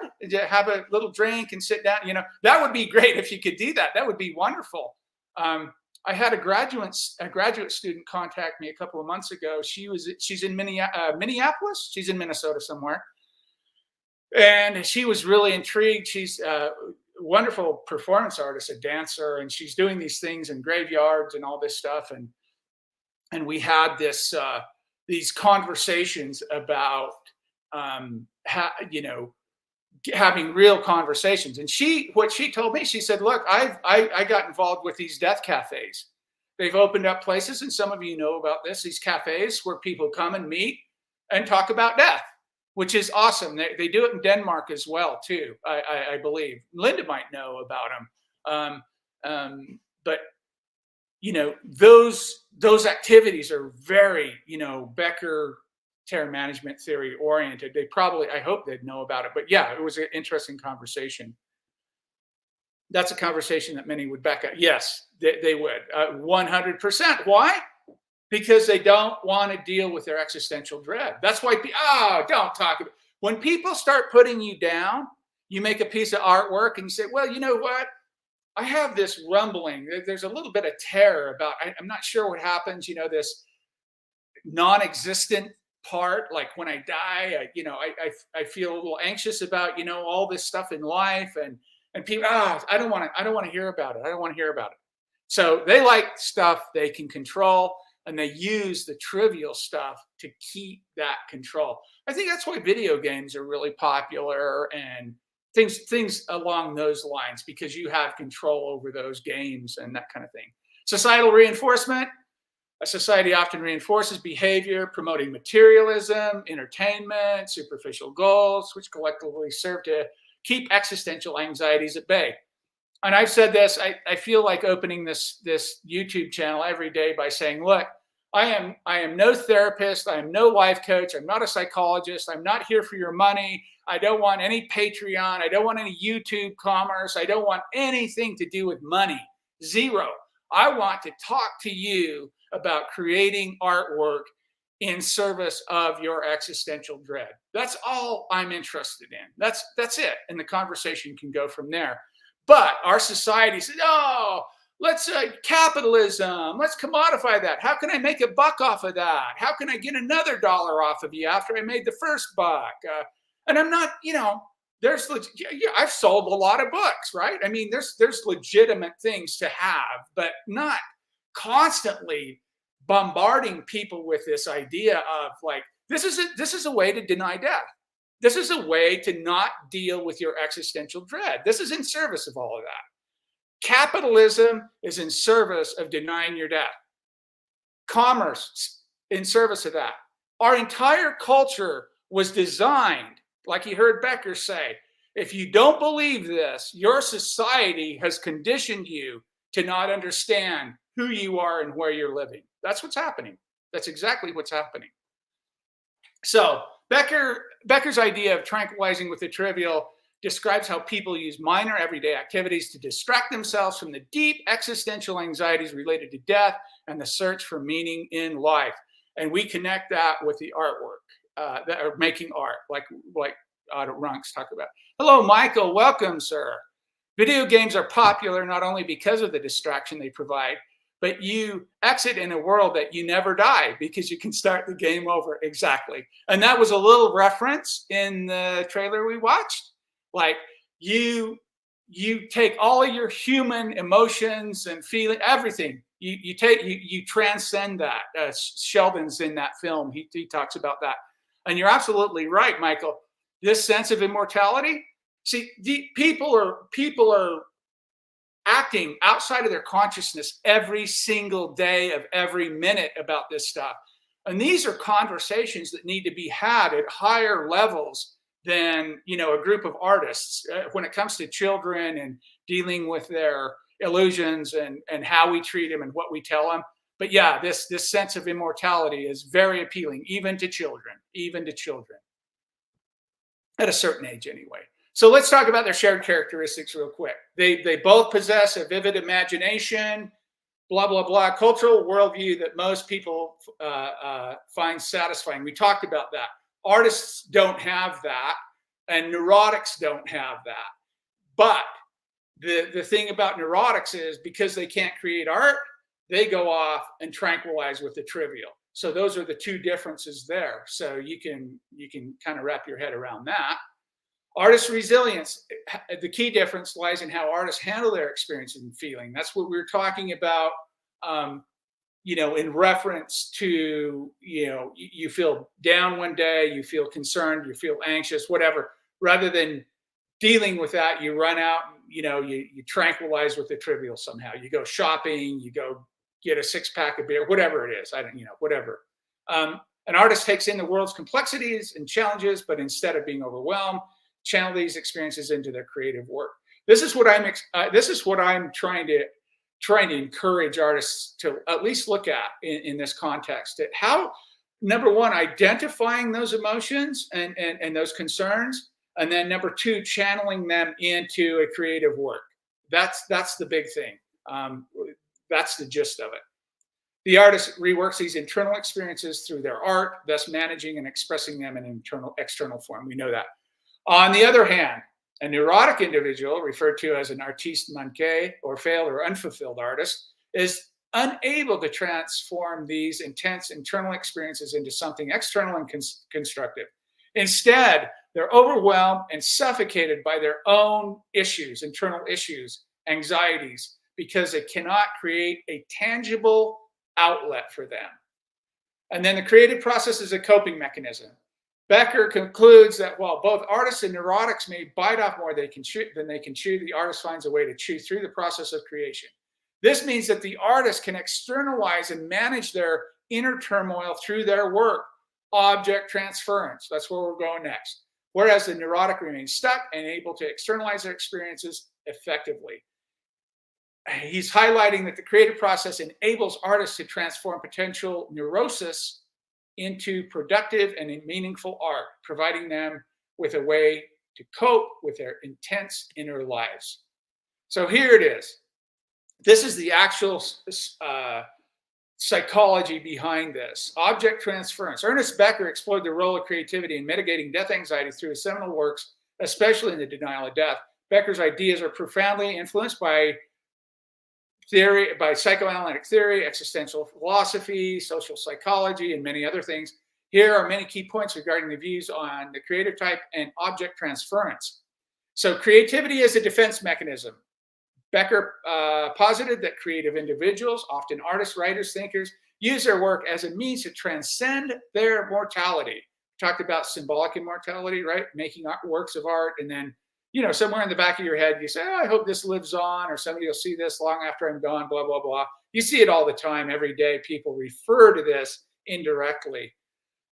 Have a little drink and sit down. That would be great if you could do that. That would be wonderful. I had a graduate student contact me a couple of months ago. She's in Minneapolis. She's in Minnesota somewhere. And she was really intrigued. She's a wonderful performance artist, a dancer, and she's doing these things in graveyards and all this stuff. And we had these conversations about, having real conversations. And what she told me, she said, look, I got involved with these death cafes. They've opened up places, and some of you know about this, these cafes where people come and meet and talk about death, which is awesome. They do it in Denmark as well, too, I believe. Linda might know about them. But, those activities are very, Becker terror management theory oriented. I hope they'd know about it. But yeah, it was an interesting conversation. That's a conversation that many would back up. Yes, they would. 100%. Why? because they don't want to deal with their existential dread. That's why, don't talk about it. When people start putting you down, you make a piece of artwork and you say, well, you know what? I have this rumbling. There's a little bit of terror about, I'm not sure what happens, this non-existent part. Like when I die, I feel a little anxious about, all this stuff in life, and people, I don't want to hear about it. I don't want to hear about it. So they like stuff they can control, and they use the trivial stuff to keep that control. I think that's why video games are really popular and things along those lines, because you have control over those games and that kind of thing. Societal reinforcement. A society often reinforces behavior promoting materialism, entertainment, superficial goals, which collectively serve to keep existential anxieties at bay. And I've said this, I feel like opening this YouTube channel every day by saying, look, I am no therapist. I am no life coach. I'm not a psychologist. I'm not here for your money. I don't want any Patreon. I don't want any YouTube commerce. I don't want anything to do with money. Zero. I want to talk to you about creating artwork in service of your existential dread. That's all I'm interested in. That's it. And the conversation can go from there. But our society says, let's capitalism. Let's commodify that. How can I make a buck off of that? How can I get another dollar off of you after I made the first buck? And I'm not, I've sold a lot of books, right? I mean, there's legitimate things to have, but not constantly bombarding people with this idea of like, this is a way to deny death. This is a way to not deal with your existential dread. This is in service of all of that. Capitalism is in service of denying your death. Commerce in service of that. Our entire culture was designed, like you heard Becker say, if you don't believe this, your society has conditioned you to not understand who you are and where you're living. That's what's happening. That's exactly what's happening. So Becker's idea of tranquilizing with the trivial describes how people use minor everyday activities to distract themselves from the deep existential anxieties related to death and the search for meaning in life. And we connect that with the artwork, that are making art, like Otto Rank's talk about. Hello, Michael. Welcome, sir. Video games are popular not only because of the distraction they provide, but you exit in a world that you never die because you can start the game over. Exactly. And that was a little reference in the trailer we watched. Like you take all of your human emotions and feeling, everything. You transcend that. Sheldon's in that film. He talks about that. And you're absolutely right, Michael. This sense of immortality. See, people are acting outside of their consciousness every single day of every minute about this stuff. And these are conversations that need to be had at higher levels than, a group of artists when it comes to children and dealing with their illusions and how we treat them and what we tell them. But yeah, this sense of immortality is very appealing, even to children at a certain age anyway. So let's talk about their shared characteristics real quick. They both possess a vivid imagination, blah, blah, blah, cultural worldview that most people find satisfying. We talked about that. Artists don't have that, and neurotics don't have that. But the thing about neurotics is because they can't create art, they go off and tranquilize with the trivial. So those are the two differences there. So you can kind of wrap your head around that. Artist resilience, the key difference lies in how artists handle their experience and feeling. That's what we were talking about, in reference to, you feel down one day, you feel concerned, you feel anxious, whatever. Rather than dealing with that, you run out, you tranquilize with the trivial somehow. You go shopping, you go get a 6-pack of beer, whatever it is. Whatever. An artist takes in the world's complexities and challenges, but instead of being overwhelmed, channel these experiences into their creative work. This is what I'm trying to encourage artists to at least look at in this context. At how, number one, identifying those emotions and those concerns, and then number two, channeling them into a creative work. That's the big thing. That's the gist of it. The artist reworks these internal experiences through their art, thus managing and expressing them in external form. We know that. On the other hand, a neurotic individual, referred to as an artiste manqué, or failed or unfulfilled artist, is unable to transform these intense internal experiences into something external and constructive. Instead, they're overwhelmed and suffocated by their own issues, internal issues, anxieties, because they cannot create a tangible outlet for them. And then the creative process is a coping mechanism. Becker concludes that while both artists and neurotics may bite off more than they can chew, the artist finds a way to chew through the process of creation. This means that the artist can externalize and manage their inner turmoil through their work, object transference. That's where we're going next. Whereas the neurotic remains stuck and able to externalize their experiences effectively. He's highlighting that the creative process enables artists to transform potential neurosis into productive and meaningful art, providing them with a way to cope with their intense inner lives. So here it is. This is the actual psychology behind this. Object transference. Ernest Becker explored the role of creativity in mitigating death anxiety through his seminal works, especially in The Denial of Death. Becker's ideas are profoundly influenced by psychoanalytic theory, existential philosophy, social psychology, and many other things. Here are many key points regarding the views on the creative type and object transference. So creativity is a defense mechanism. Becker posited that creative individuals, often artists, writers, thinkers, use their work as a means to transcend their mortality. We talked about symbolic immortality, right? Making works of art, and then, you know, somewhere in the back of your head, you say, oh, I hope this lives on, or somebody will see this long after I'm gone, blah, blah, blah. You see it all the time, every day. People refer to this indirectly.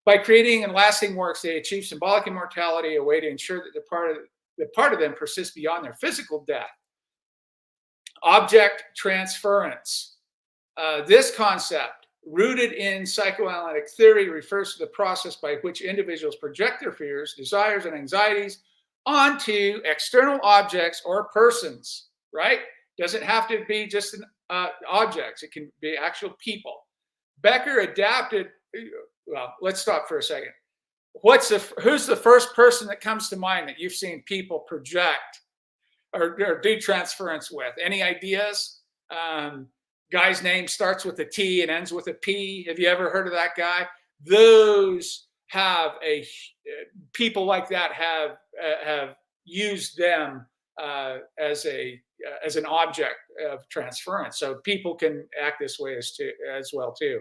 By creating and lasting works, they achieve symbolic immortality, a way to ensure that the part of them persists beyond their physical death. Object transference. This concept, rooted in psychoanalytic theory, refers to the process by which individuals project their fears, desires, and anxieties onto external objects or persons, right? Doesn't have to be just objects. It can be actual people. Becker adapted, well, let's stop for a second. Who's the first person that comes to mind that you've seen people project or do transference with? Any ideas? Guy's name starts with a T and ends with a P. Have you ever heard of that guy? Those have people like that have used them as an object of transference. So people can act this way as well too.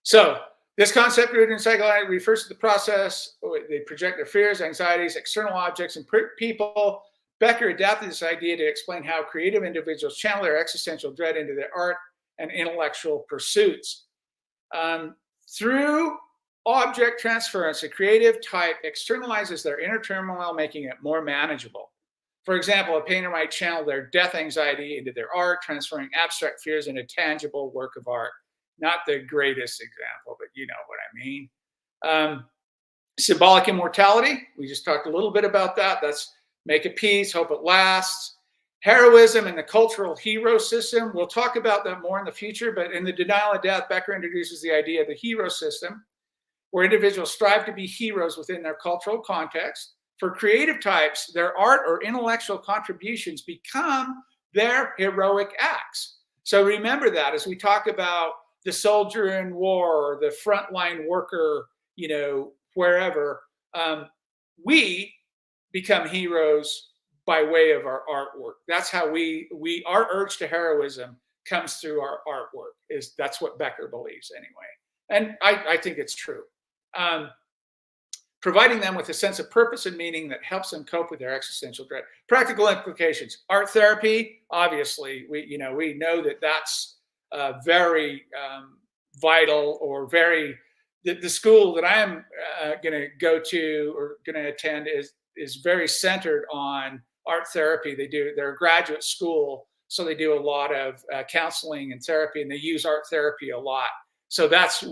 So this concept rooted in psychology refers to the process. They project their fears, anxieties, external objects, and people. Becker adapted this idea to explain how creative individuals channel their existential dread into their art and intellectual pursuits. Through object transference, a creative type externalizes their inner turmoil, making it more manageable. For example, a painter might channel their death anxiety into their art, transferring abstract fears into tangible work of art. Not the greatest example, but you know what I mean. Symbolic immortality, we just talked a little bit about that. That's make a peace, hope it lasts. Heroism and the cultural hero system, we'll talk about that more in the future, but in The Denial of Death, Becker introduces the idea of the hero system, where individuals strive to be heroes within their cultural context. For creative types, their art or intellectual contributions become their heroic acts. So remember that as we talk about the soldier in war, or the frontline worker, you know, wherever, we become heroes by way of our artwork. That's how our urge to heroism comes through our artwork. That's what Becker believes anyway. And I think it's true. Providing them with a sense of purpose and meaning that helps them cope with their existential dread. Practical implications. Art therapy, obviously, we know that that's very vital, or very, the school that I'm going to go to or going to attend is very centered on art therapy. They're a graduate school, so they do a lot of counseling and therapy, and they use art therapy a lot. So that's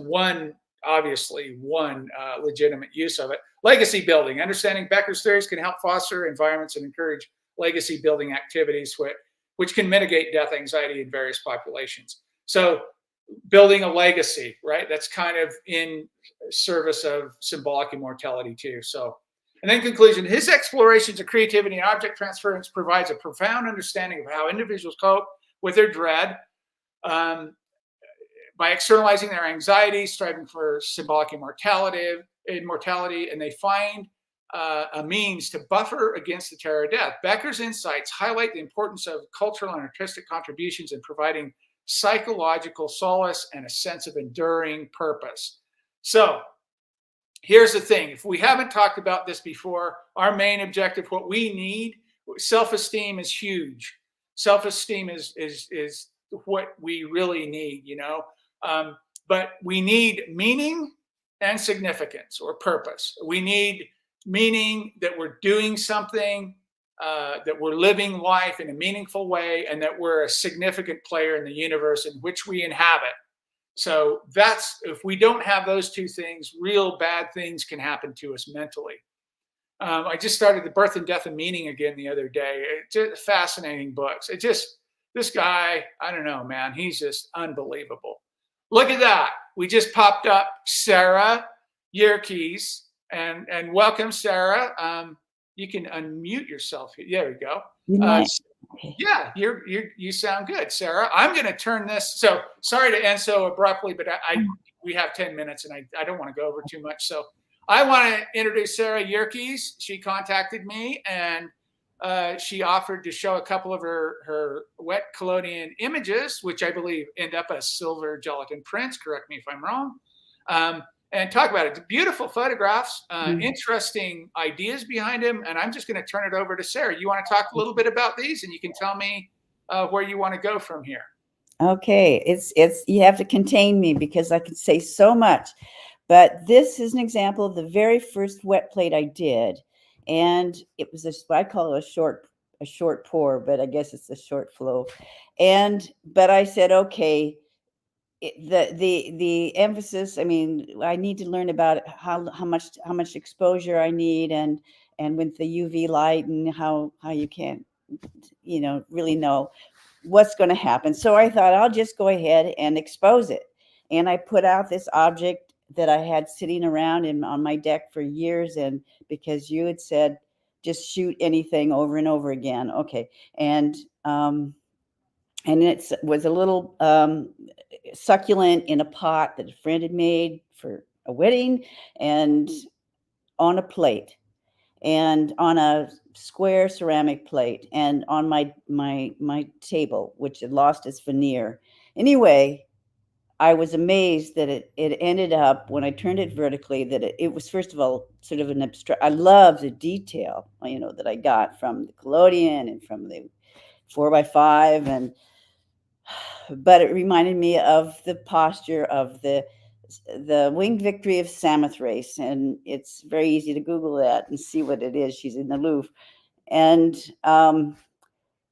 obviously one legitimate use of it. Legacy building. Understanding Becker's theories can help foster environments and encourage legacy building activities, which can mitigate death anxiety in various populations. So building a legacy, right? That's kind of in service of symbolic immortality too. So, and then conclusion, his explorations of creativity and object transference provides a profound understanding of how individuals cope with their dread by externalizing their anxiety, striving for symbolic immortality, and they find a means to buffer against the terror of death. Becker's insights highlight the importance of cultural and artistic contributions in providing psychological solace and a sense of enduring purpose. So here's the thing. If we haven't talked about this before, our main objective, what we need, self-esteem is huge. Self-esteem is what we really need, you know. But we need meaning and significance or purpose. We need meaning that we're doing something, that we're living life in a meaningful way, and that we're a significant player in the universe in which we inhabit. So that's, if we don't have those two things, real bad things can happen to us mentally. I just started The Birth and Death of Meaning again the other day. It's just fascinating books. This guy, I don't know, man, he's just unbelievable. Look at that. We just popped up Sarah Yerkes, and welcome, Sarah. You can unmute yourself. There we go. Yeah, you sound good, Sarah. I'm going to turn this. So sorry to end so abruptly, but we have 10 minutes, and I don't want to go over too much. So I want to introduce Sarah Yerkes. She contacted me, and she offered to show a couple of her wet collodion images, which I believe end up as silver gelatin prints. Correct me if I'm wrong. And talk about it. Beautiful photographs, interesting ideas behind them. And I'm just going to turn it over to Sarah. You want to talk a little bit about these, and you can tell me where you want to go from here. Okay, it's you have to contain me because I could say so much. But this is an example of the very first wet plate I did. And it was I call it a short pour, but I guess it's a short flow. But I said, okay, the emphasis, I mean, I need to learn about how much exposure I need and with the UV light and how you can, really know what's going to happen. So I thought I'll just go ahead and expose it. And I put out this object that I had sitting around on my deck for years. And because you had said, just shoot anything over and over again. Okay. And it was a little succulent in a pot that a friend had made for a wedding and on a plate and on a square ceramic plate and on my table, which had lost its veneer. Anyway, I was amazed that it ended up, when I turned it vertically, that it was, first of all, sort of an abstract. I love the detail, that I got from the collodion and from the 4x5, but it reminded me of the posture of the Winged Victory of Samothrace, and it's very easy to Google that and see what it is. She's in the Louvre, and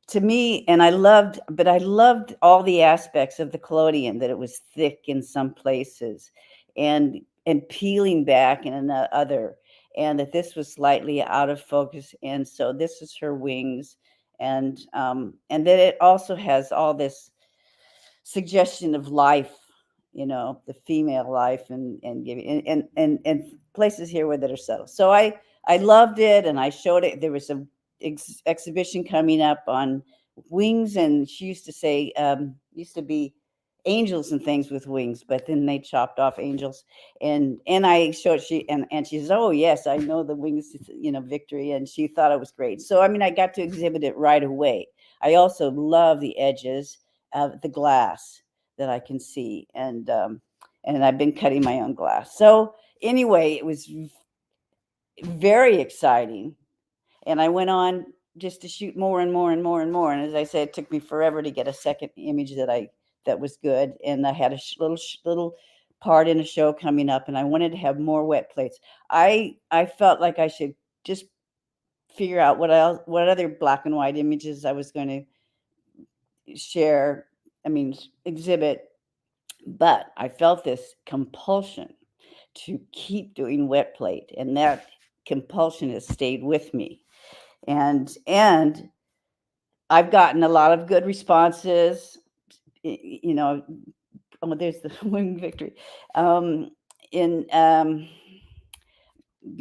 to me, and I loved all the aspects of the collodion, that it was thick in some places and peeling back in other, and that this was slightly out of focus. And so this is her wings, and that it also has all this suggestion of life, the female life and giving and places here where that are subtle. So I loved it, and I showed it. There was a exhibition coming up on wings, and she used to say used to be angels and things with wings, but then they chopped off angels, and I showed and she says, oh yes, I know the wings, victory, and she thought it was great. So I got to exhibit it right away. I also love the edges of the glass that I can see, and I've been cutting my own glass. So anyway, it was very exciting. And I went on just to shoot more and more and more and more. And as I said, it took me forever to get a second image that was good. And I had a little part in a show coming up, and I wanted to have more wet plates. I felt like I should just figure out what other black and white images I was going to share, exhibit. But I felt this compulsion to keep doing wet plate, and that compulsion has stayed with me. And I've gotten a lot of good responses, you know, oh, there's the wing victory. In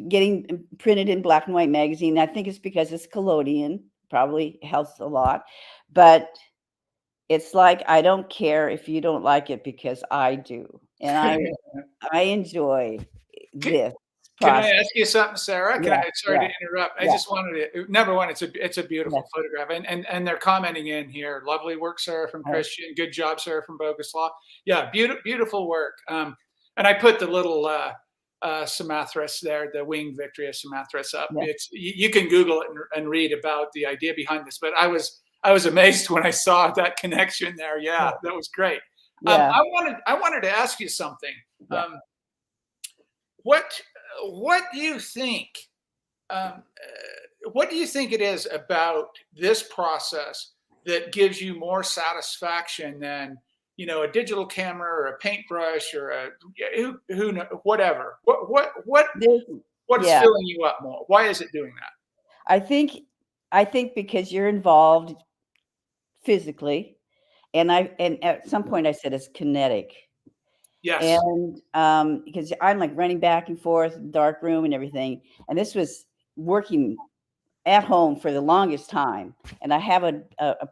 getting printed in black and white magazine. I think it's because it's collodion, probably helps a lot. But it's like, I don't care if you don't like it because I do. And I enjoy this Can I process. ask you something, Sarah? Yeah, Sorry yeah, to interrupt. I yeah, just wanted to, number one, it's a beautiful yeah. photograph, and they're commenting in here. Lovely work, Sarah from Oh, Christian. Good job, Sarah from Bogus Law. Yeah, beautiful work. And I put the little Samothrace there, the winged victory of Samothrace up. yeah, You can Google it and read about the idea behind this. But I was amazed when I saw that connection there. Yeah, that was great. yeah, I wanted to ask you something. yeah. What do you think? Um, what do you think it is about this process that gives you more satisfaction than a digital camera or a paintbrush or who whatever? There's, What's yeah. filling you up more? Why is it doing that? I think because you're involved physically, and at some point I said it's kinetic. Yes. And because I'm like running back and forth, dark room and everything. And this was working at home for the longest time. And I have a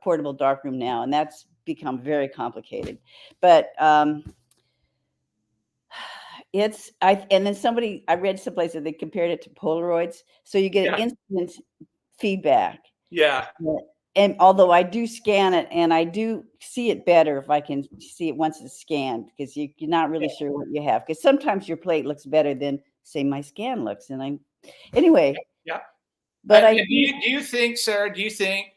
portable dark room now, and that's become very complicated. But and then I read someplace that they compared it to Polaroids. So you get instant feedback. Yeah. And although I do scan it, and I do see it better if I can see it once it's scanned, because you're not really sure what you have. Because sometimes your plate looks better than, say, my scan looks. And anyway. Yeah. But do you think, Sarah? Do you think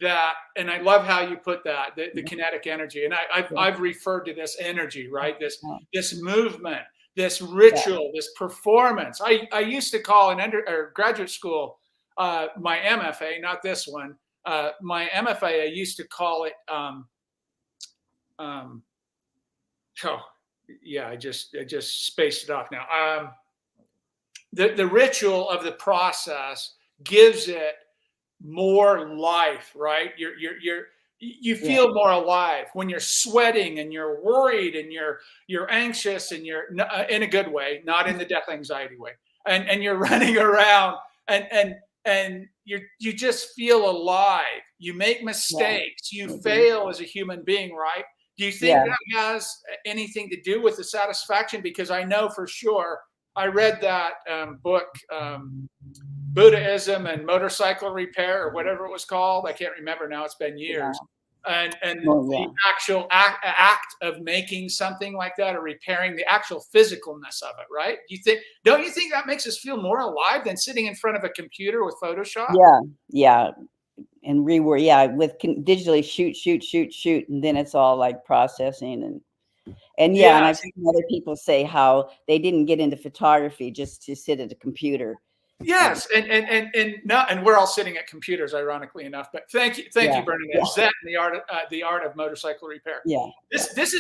that? And I love how you put that, the kinetic energy. And I've referred to this energy, right? This movement, this ritual, this performance. I used to call in graduate school my MFA, not this one. My MFA, I used to call it. I just spaced it off now. The ritual of the process gives it more life, right? You feel more alive when you're sweating and you're worried and you're anxious and you're in a good way, not in the death anxiety way, and you're running around and you just feel alive. You make mistakes. You fail as a human being, right? Do you think that has anything to do with the satisfaction? Because I know for sure, I read that book, Buddhism and Motorcycle Repair, or whatever it was called. I can't remember now. It's been years. And the actual act of making something like that, or repairing, the actual physicalness of it, right? Don't you think that makes us feel more alive than sitting in front of a computer with Photoshop? Yeah. And with digitally shoot, and then it's all like processing and and I've seen other people say how they didn't get into photography just to sit at a computer. Yes, and we're all sitting at computers, ironically enough. But thank you, Bernadette. Zen, the art of motorcycle repair. Yeah. This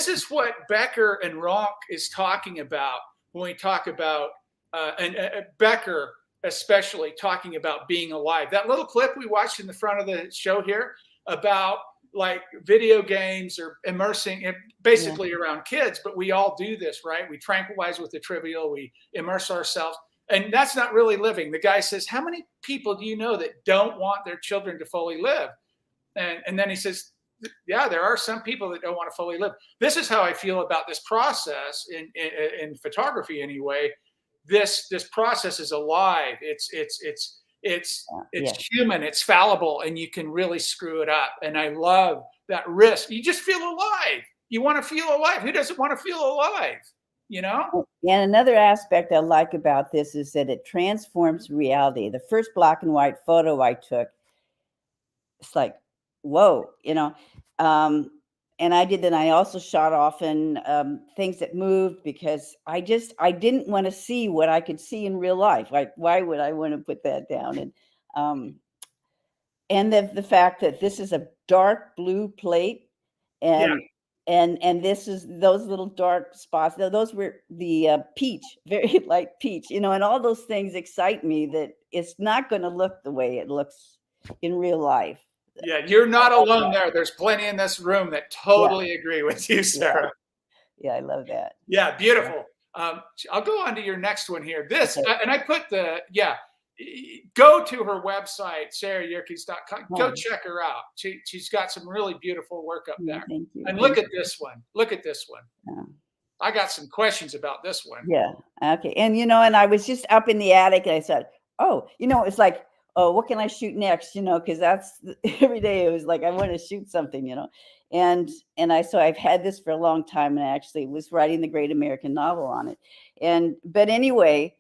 is what Becker and Rank is talking about when we talk about and Becker especially talking about being alive. That little clip we watched in the front of the show here about like video games or immersing it basically around kids, but we all do this, right? We tranquilize with the trivial, we immerse ourselves. And that's not really living. The guy says, how many people do you know that don't want their children to fully live? And then he says, yeah, there are some people that don't want to fully live. This is how I feel about this process in photography anyway. This process is alive. It's human, it's fallible, and you can really screw it up. And I love that risk. You just feel alive. You want to feel alive. Who doesn't want to feel alive? And another aspect I like about this is that it transforms reality. The first black and white photo I took, it's like, whoa, and I did that. I also shot often things that moved because I didn't want to see what I could see in real life. Like, why would I want to put that down? And the fact that this is a dark blue plate, and this is those little dark spots. Those were the peach, very light peach, and all those things excite me that it's not going to look the way it looks in real life. Yeah, you're not alone there. There's plenty in this room that totally agree with you, Sarah. Yeah, I love that. Yeah, beautiful. I'll go on to your next one here. This, Okay. and I put go to her website, sarahjerkes.com. Go Oh. check her out. She's got some really beautiful work up there. Thank you. And look at this one. Look at this one. Yeah. I got some questions about this one. Yeah. Okay. And and I was just up in the attic and I said, oh, it's like, oh, what can I shoot next? Because that's every day it was like, I want to shoot something, and I've had this for a long time, and I actually was writing the great American novel on it. But anyway,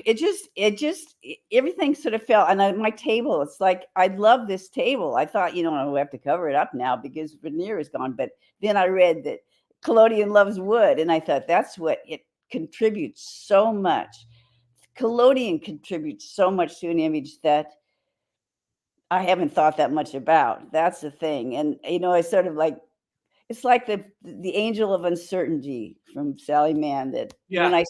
it just everything sort of fell. And my table, it's like, I love this table. I thought, we have to cover it up now because veneer is gone. But then I read that collodion loves wood, and I thought that's what it contributes so much. Collodion contributes so much to an image that I haven't thought that much about. That's the thing. And it's sort of like, it's like the angel of uncertainty from Sally Mann, that when I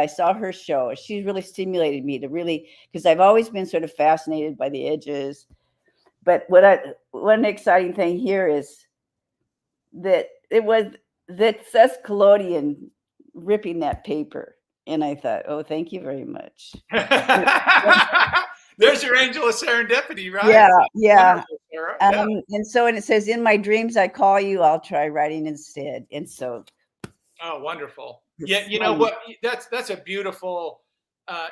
saw her show, she really stimulated me to really, because I've always been sort of fascinated by the edges. But one exciting thing here is that that's collodion ripping that paper. And I thought, oh, thank you very much. There's your angel of serendipity, right? Yeah. And so it says, in my dreams, I call you, I'll try writing instead. And so. Oh, wonderful. Yeah. You know what? That's a beautiful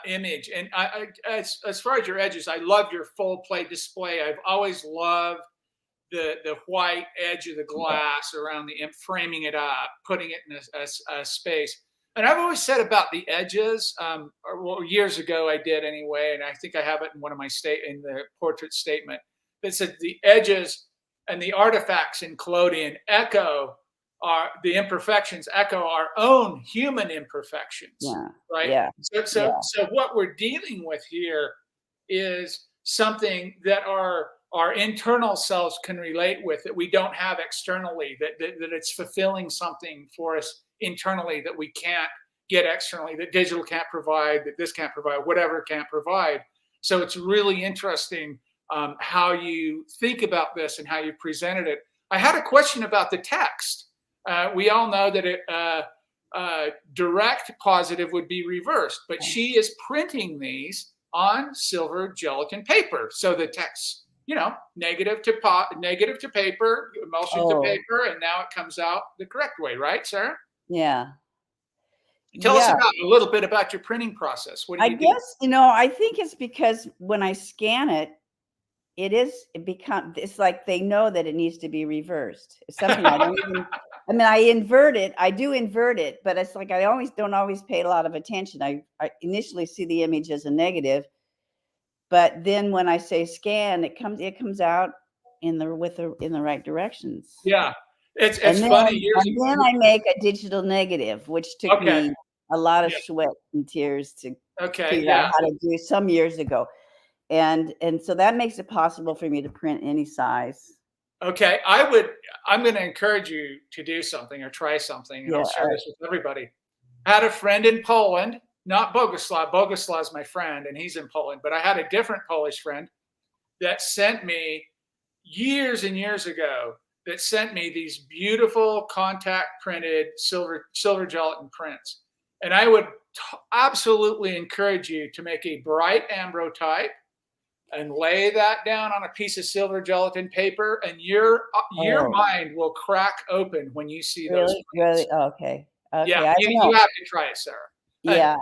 image. And I as far as your edges, I love your full plate display. I've always loved the white edge of the glass around the framing it up, putting it in a space. And I've always said about the edges, years ago I did anyway, and I think I have it in one of my in the portrait statement, that said the edges and the artifacts in collodion the imperfections echo our own human imperfections. Yeah. Right. Yeah. So what we're dealing with here is something that our internal selves can relate with, that we don't have externally, that it's fulfilling something for us internally that we can't get externally, that digital can't provide, that this can't provide, whatever can't provide. So it's really interesting how you think about this and how you presented it. I had a question about the text. We all know that direct positive would be reversed, but she is printing these on silver gelatin paper. So the text, negative to paper, emulsion to paper, and now it comes out the correct way, right, Sarah? Yeah. Tell us a little bit about your printing process. What do you do? Guess, I think it's because when I scan it, it's like they know that it needs to be reversed. It's something I don't even, I invert it. I do invert it, but it's like I don't always pay a lot of attention. I initially see the image as a negative, but then when I say scan, it comes out in the right directions. Yeah. It's funny. And then I make a digital negative, which took me a lot of sweat and tears to figure out how to do some years ago. And so that makes it possible for me to print any size. Okay. I'm going to encourage you to do something or try something. And I'll share this with everybody. I had a friend in Poland, not Boguslaw. Boguslaw is my friend and he's in Poland, but I had a different Polish friend that sent me years and years ago, that sent me these beautiful contact printed silver gelatin prints. And I would absolutely encourage you to make a bright ambrotype and lay that down on a piece of silver gelatin paper, and your mind will crack open when you see those. Really? Okay. Yeah, you have to try it, Sarah. Yeah.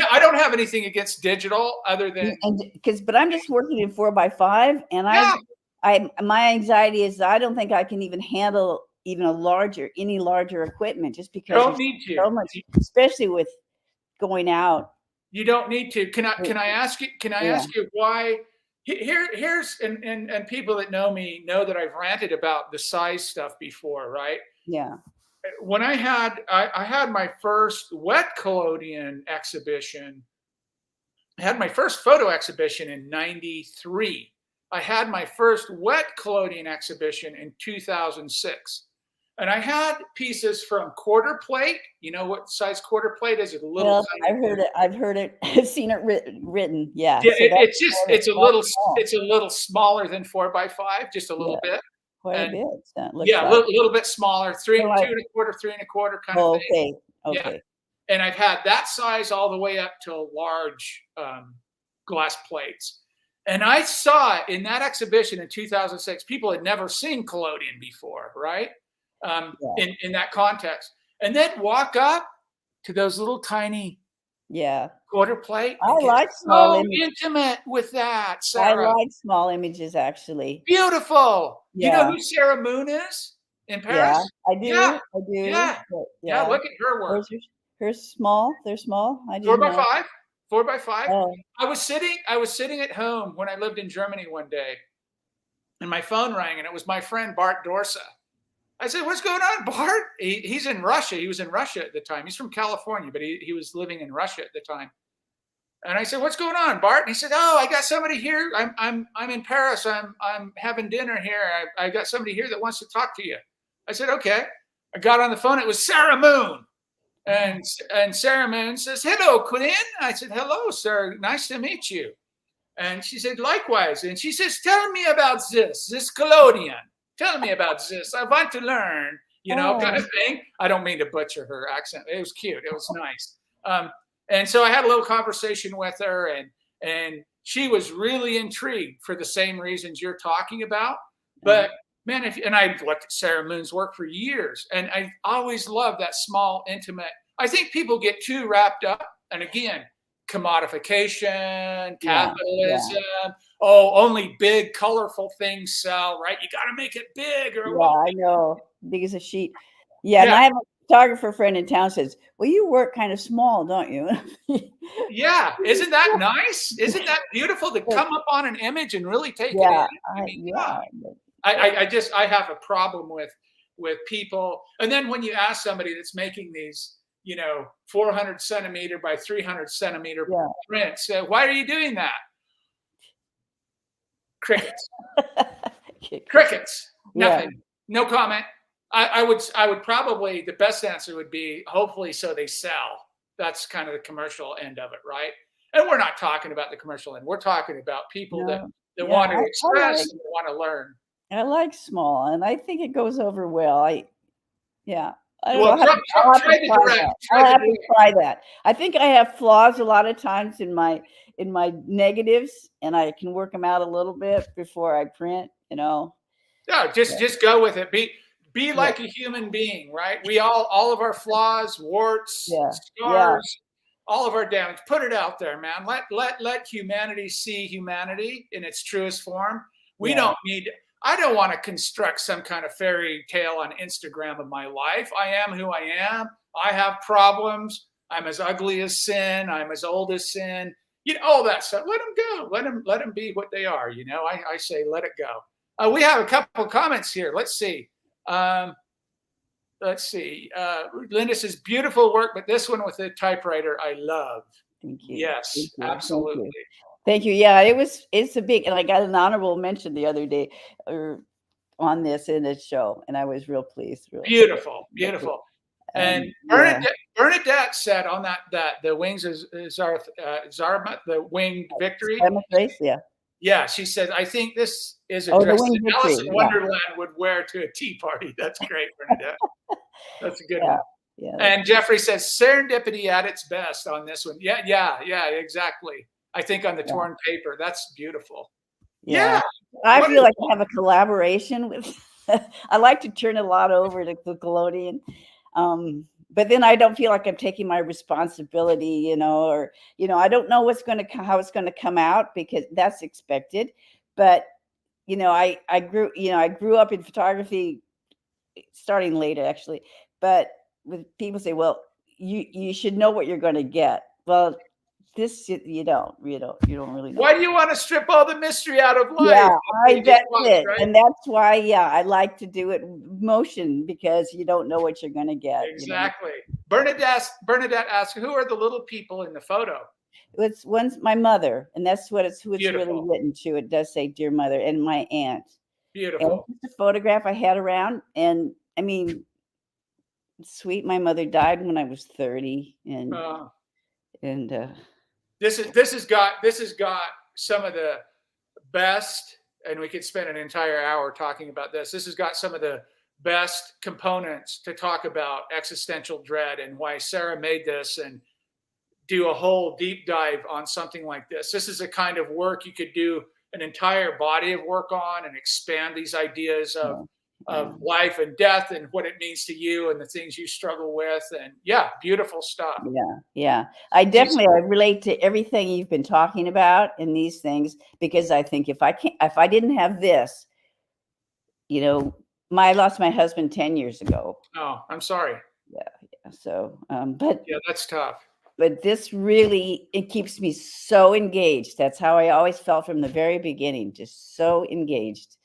I don't have anything against digital other than but I'm just working in 4x5, and my anxiety is I don't think I can even handle even any larger equipment, just because you don't need to. So much, especially with going out. You don't need to. Can I ask you? Can I ask you why? Here's and people that know me know that I've ranted about the size stuff before, right? Yeah. When I had my first wet collodion exhibition, I had my first photo exhibition in '93. I had my first wet collodion exhibition in 2006. And I had pieces from quarter plate. You know what size quarter plate is? It's a little Well, tiny. I've heard it, I've seen it written. Yeah. Yeah, So that's it's small. a little smaller than 4x5, just a little Yeah, bit. quite a And bit. So it looks yeah, a like. little bit smaller, So like, 2 1/4, 3 1/4 kind of oh, thing. okay. Yeah. Okay. And I've had that size all the way up to large glass plates. And I saw in that exhibition in 2006, people had never seen collodion before, right? Yeah. In that context. And then walk up to those little tiny Yeah. quarter plate. I And get like small so images. intimate with that, I Sarah. like small images, actually. Beautiful. You know Yeah. who Sarah Moon is in Yeah, Paris? I do. Yeah. I do. Yeah. But Yeah. Look at her work. Those are small. They're small. I didn't 4x5. 4x5. Oh, I was sitting at home when I lived in Germany one day, and my phone rang, and it was my friend Bart Dorsa. I said, "What's going on, Bart?" He's in Russia. He was in Russia at the time. He's from California, but he was living in Russia at the time. And I said, "What's going on, Bart?" And he said, "Oh, I got somebody here. I'm in Paris. I'm having dinner here. I got somebody here that wants to talk to you." I said, "Okay." I got on the phone. It was Sarah Moon. And Sarah Moon says, "Hello, Quinn." I said, "Hello, sir. Nice to meet you." And she said, "Likewise." And she says, "Tell me about this collodion. Tell me about this. I want to learn," kind of thing. I don't mean to butcher her accent. It was cute. It was nice. And so I had a little conversation with her, and she was really intrigued for the same reasons you're talking about. But man, and I looked at Sarah Moon's work for years, and I always loved that small, intimate. I think people get too wrapped up, and again, commodification, capitalism. Oh, only big, colorful things sell, right? You got to make it big, or I know. Big as a sheet. Yeah, and I have a photographer friend in town says, "Well, you work kind of small, don't you?" Yeah, isn't that nice? Isn't that beautiful to come up on an image and really take it in? I mean, I have a problem with people. And then when you ask somebody that's making these, 400 centimeter by 300 centimeter prints, why are you doing that? Crickets. Crickets. Nothing. No comment. I would probably, the best answer would be, hopefully so they sell. That's kind of the commercial end of it, right? And we're not talking about the commercial end. We're talking about people that want to express and want to learn. I like small, and I think it goes over well. I don't know. I'll have to try that. I think I have flaws a lot of times in my negatives, and I can work them out a little bit before I print. No, just go with it. Be like a human being, right? We all of our flaws, warts, scars, all of our damage. Put it out there, man. Let humanity see humanity in its truest form. We don't need. I don't want to construct some kind of fairy tale on Instagram of my life. I am who I am. I have problems. I'm as ugly as sin. I'm as old as sin. All that stuff. Let them go. Let them be what they are. I say let it go. We have a couple comments here. Let's see. Linda says, "Beautiful work, but this one with the typewriter, I love." Thank you. Yes, Thank you. absolutely. Thank you. Yeah, it's a big, and I got an honorable mention the other day on this in a show, and I was real pleased. Beautiful. And Bernadette said on that the wings is Zarma, the winged victory. Yeah, she said, "I think this is a dress that Alice in Wonderland would wear to a tea party." That's great, Bernadette. That's a good one. Yeah, and Jeffrey says, "Serendipity at its best on this one." Yeah, exactly. I think on the torn paper, that's beautiful. Yeah. I feel like I have a collaboration with. I like to turn a lot over to the collodion. But then I don't feel like I'm taking my responsibility, or I don't know how it's going to come out, because that's expected. But I grew up in photography, starting later actually. But when people say, "Well, you should know what you're going to get," well, this you don't really know. Why do you want to strip all the mystery out of life? Yeah, that's it. Right? And that's why, I like to do it motion, because you don't know what you're going to get. Exactly. Bernadette asked, "Who are the little people in the photo?" One's my mother, and that's who it's really written to. It does say "Dear Mother," and my aunt. Beautiful. And it's a photograph I had around, and I mean, sweet. My mother died when I was 30, and Uh, and this has got some of the best, and we could spend an entire hour talking about this. This has got some of the best components to talk about existential dread and why Sarah made this and do a whole deep dive on something like this. This is a kind of work you could do an entire body of work on and expand these ideas of life and death and what it means to you and the things you struggle with. And yeah, beautiful stuff. Yeah. I relate to everything you've been talking about in these things, because I think if I didn't have this, I lost my husband 10 years ago. Oh, I'm sorry. Yeah. So, but yeah, that's tough. But this really, it keeps me so engaged. That's how I always felt from the very beginning, just so engaged.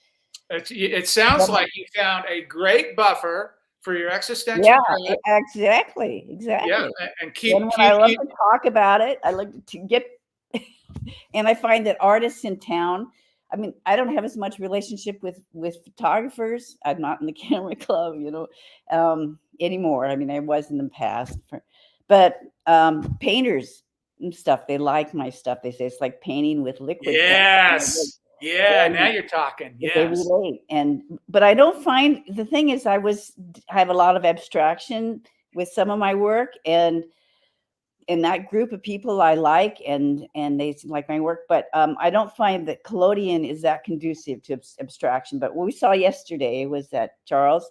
It sounds like you found a great buffer for your existential. Yeah, exactly. Yeah, and I love to talk about it. I like to get, and I find that artists in town, I mean, I don't have as much relationship with photographers. I'm not in the camera club, anymore. I mean, I was in the past, but painters and stuff, they like my stuff. They say it's like painting with liquid. Yes. Yeah, now you're talking. Yes. They relate. But I don't find, the thing is, I have a lot of abstraction with some of my work, and in that group of people I like, and they like my work, but I don't find that collodion is that conducive to abstraction. But what we saw yesterday was that, Charles,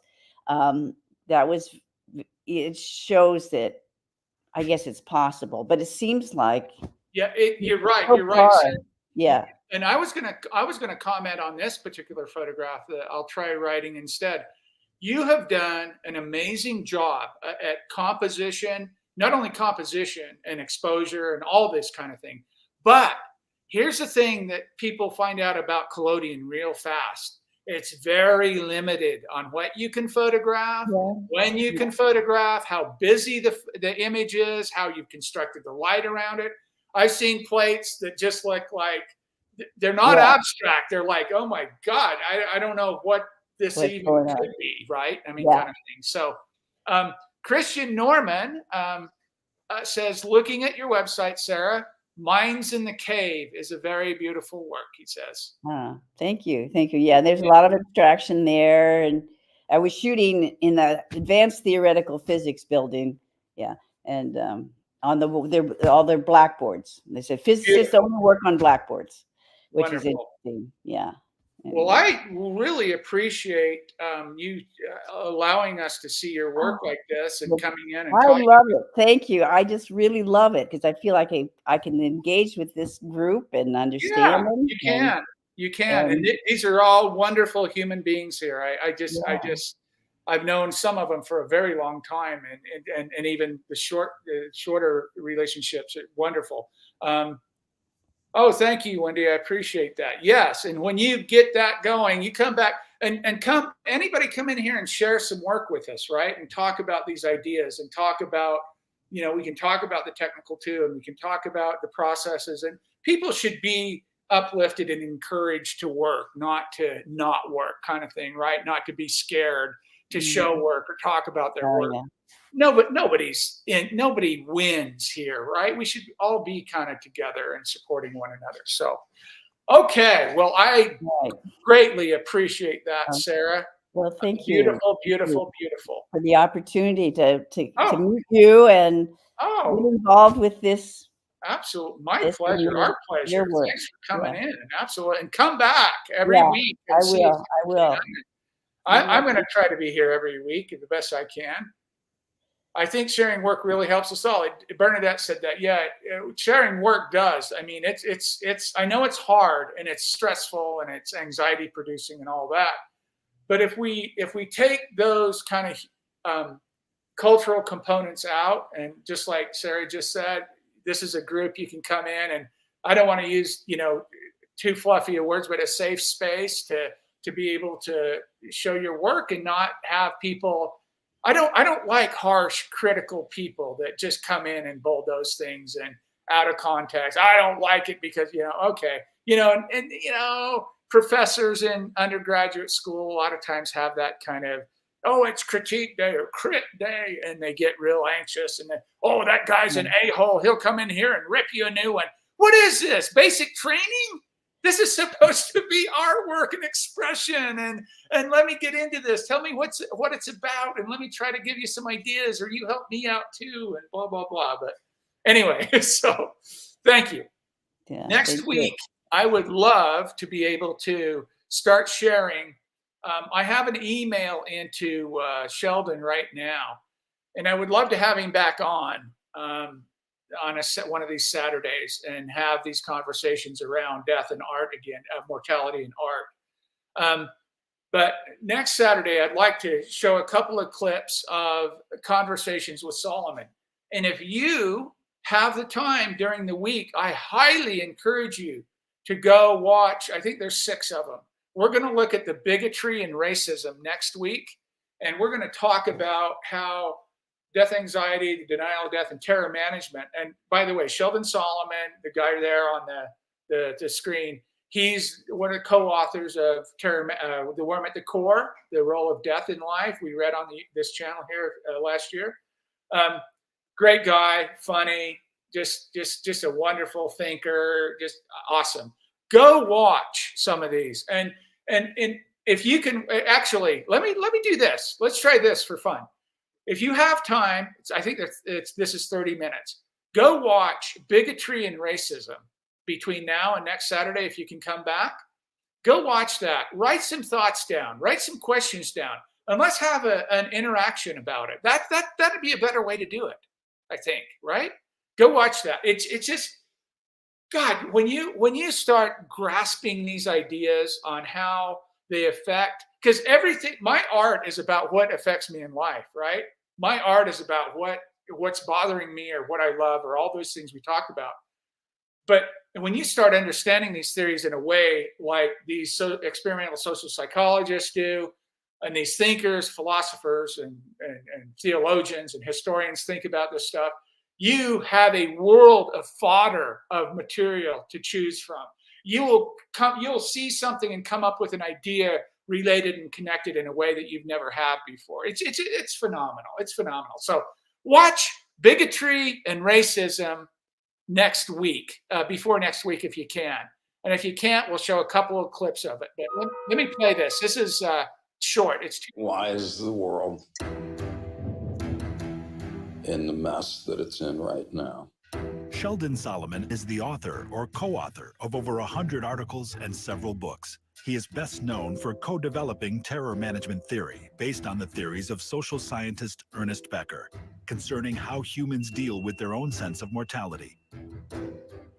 it shows that I guess it's possible, but it seems like you're right. You're right. Yeah. And I was gonna comment on this particular photograph that I'll try writing instead. You have done an amazing job at composition, not only composition and exposure and all this kind of thing, but here's the thing that people find out about collodion real fast. It's very limited on what you can photograph, when you can photograph, how busy the image is, how you've constructed the light around it. I've seen plates that just look like they're not abstract. They're like, oh my God, I don't know what this even could be, right? I mean, kind of thing. So Christian Norman says, looking at your website, Sarah, Minds in the Cave is a very beautiful work, he says. Thank you. Yeah, there's a lot of abstraction there. And I was shooting in the Advanced Theoretical Physics building. Yeah. And on all their blackboards. They said physicists only work on blackboards, which is interesting. Yeah. Well, I really appreciate you allowing us to see your work like this and coming in and talking. I love it. Thank you. I just really love it because I feel like I can engage with this group and understand them. You can. And these are all wonderful human beings here. I've known some of them for a very long time, and even the shorter relationships are wonderful. Oh, thank you, Wendy. I appreciate that. Yes. And when you get that going, you come back and anybody come in here and share some work with us, right? And talk about these ideas and talk about, we can talk about the technical too, and we can talk about the processes, and people should be uplifted and encouraged to work, not to not work kind of thing, right? Not to be scared to show work or talk about their work. Yeah. No, but nobody wins here, right? We should all be kind of together and supporting one another. So, okay. Well, I greatly appreciate that, Sarah. Well, thank you. Beautiful for the opportunity to meet you and get involved with this. Absolutely, my pleasure. Our pleasure. Thanks for coming in. Absolutely, and come back every week. I will. I'm going to try to be here every week the best I can. I think sharing work really helps us all. Bernadette said that. Yeah, sharing work does. I mean, it's. I know it's hard and it's stressful and it's anxiety producing and all that. But if we take those kind of cultural components out, and just like Sarah just said, this is a group you can come in, and I don't want to use too fluffy of words, but a safe space to be able to show your work and not have people. I don't like harsh, critical people that just come in and bulldoze things and out of context. I don't like it because, and professors in undergraduate school a lot of times have that kind of oh, it's critique day or crit day, and they get real anxious, and then, oh, that guy's an a-hole. He'll come in here and rip you a new one. What is this? Basic training? This is supposed to be artwork and expression, and let me get into this. Tell me what it's about, and let me try to give you some ideas, or you help me out too, and blah blah blah. But anyway, so thank you. Yeah, Next week, I would love to be able to start sharing. I have an email into Sheldon right now, and I would love to have him back on one of these Saturdays and have these conversations around death and art again, mortality and art. But next Saturday, I'd like to show a couple of clips of conversations with Solomon. And if you have the time during the week, I highly encourage you to go watch. I think there's 6 of them. We're going to look at the bigotry and racism next week. And we're going to talk about how death anxiety, denial of death, and terror management. And by the way, Sheldon Solomon, the guy there on the screen, he's one of the co-authors of The Worm at the Core, The Role of Death in Life. We read on this channel here last year. Great guy, funny, just a wonderful thinker, just awesome. Go watch some of these, and if you can, actually, let me do this. Let's try this for fun. If you have time, I think this is 30 minutes. Go watch Bigotry and Racism between now and next Saturday. If you can come back, go watch that. Write some thoughts down. Write some questions down, and let's have an interaction about it. That'd be a better way to do it, I think. Right? Go watch that. It's just, God, when you start grasping these ideas on how they affect, because everything, my art is about what affects me in life, right? My art is about what's bothering me or what I love or all those things we talked about. But when you start understanding these theories in a way like these experimental social psychologists do, and these thinkers, philosophers, and theologians and historians think about this stuff, you have a world of fodder of material to choose from. You'll see something and come up with an idea related and connected in a way that you've never had before. It's phenomenal. It's phenomenal. So watch Bigotry and Racism next week, before next week if you can. And if you can't, we'll show a couple of clips of it. But let me play this. This is short. It's Why is the world in the mess that it's in right now? Sheldon Solomon is the author or co-author of over 100 articles and several books. He is best known for co-developing terror management theory based on the theories of social scientist Ernest Becker concerning how humans deal with their own sense of mortality.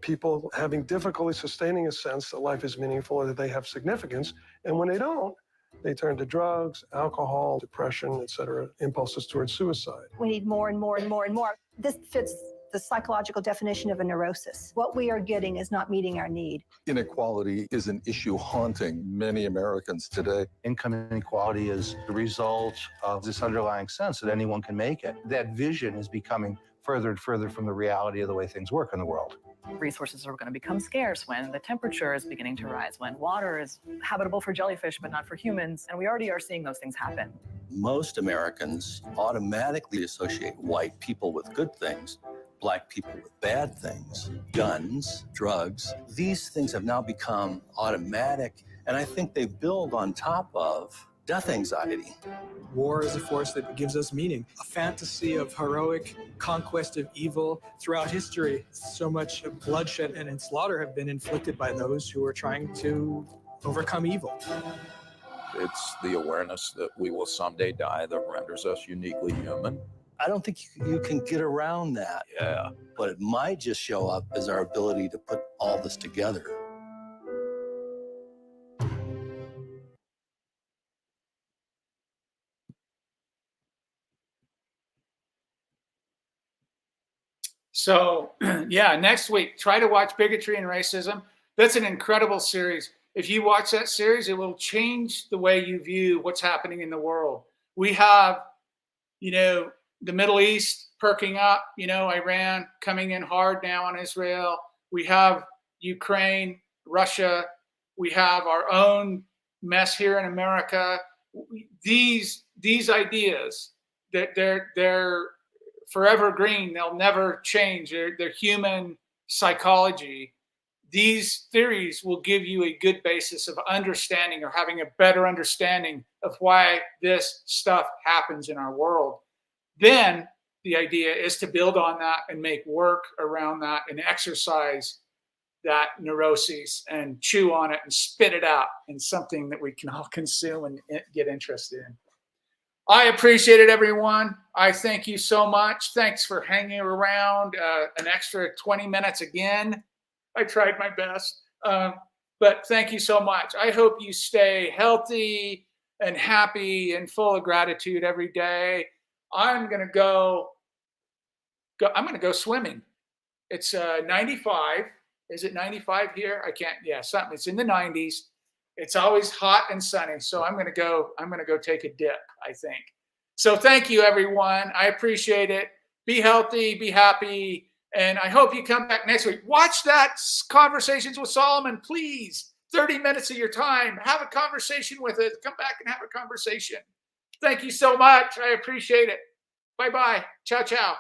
People having difficulty sustaining a sense that life is meaningful or that they have significance, and when they don't, they turn to drugs, alcohol, depression, etc., impulses towards suicide. We need more and more and more and more. This fits the psychological definition of a neurosis. What we are getting is not meeting our need. Inequality is an issue haunting many Americans today. Income inequality is the result of this underlying sense that anyone can make it. That vision is becoming further and further from the reality of the way things work in the world. Resources are going to become scarce when the temperature is beginning to rise, when water is habitable for jellyfish but not for humans, and we already are seeing those things happen. Most Americans automatically associate white people with good things, black people with bad things, guns, drugs. These things have now become automatic, and I think they build on top of death anxiety. War is a force that gives us meaning, a fantasy of heroic conquest of evil throughout history. So much bloodshed and slaughter have been inflicted by those who are trying to overcome evil. It's the awareness that we will someday die that renders us uniquely human. I don't think you can get around that. Yeah. But it might just show up as our ability to put all this together. So, yeah, next week, try to watch Bigotry and Racism. That's an incredible series. If you watch that series, it will change the way you view what's happening in the world. We have, the Middle East perking up, Iran coming in hard now on Israel. We have Ukraine, Russia. We have our own mess here in America. These these ideas, that they're forever green, they'll never change. They're human psychology. These theories will give you a good basis of understanding or having a better understanding of why this stuff happens in our world. Then the idea is to build on that and make work around that and exercise that neuroses and chew on it and spit it out in something that we can all consume and get interested in. I appreciate it, everyone. I thank you so much. Thanks for hanging around an extra 20 minutes again. I tried my best, but thank you so much. I hope you stay healthy and happy and full of gratitude every day. I'm gonna go swimming. It's 95. Is it 95 here? I can't. Yeah, something. It's in the 90s. It's always hot and sunny. So I'm gonna go take a dip, I think. So thank you, everyone. I appreciate it. Be healthy. Be happy. And I hope you come back next week. Watch that Conversations with Solomon, please. 30 minutes of your time. Have a conversation with it. Come back and have a conversation. Thank you so much. I appreciate it. Bye-bye. Ciao, ciao.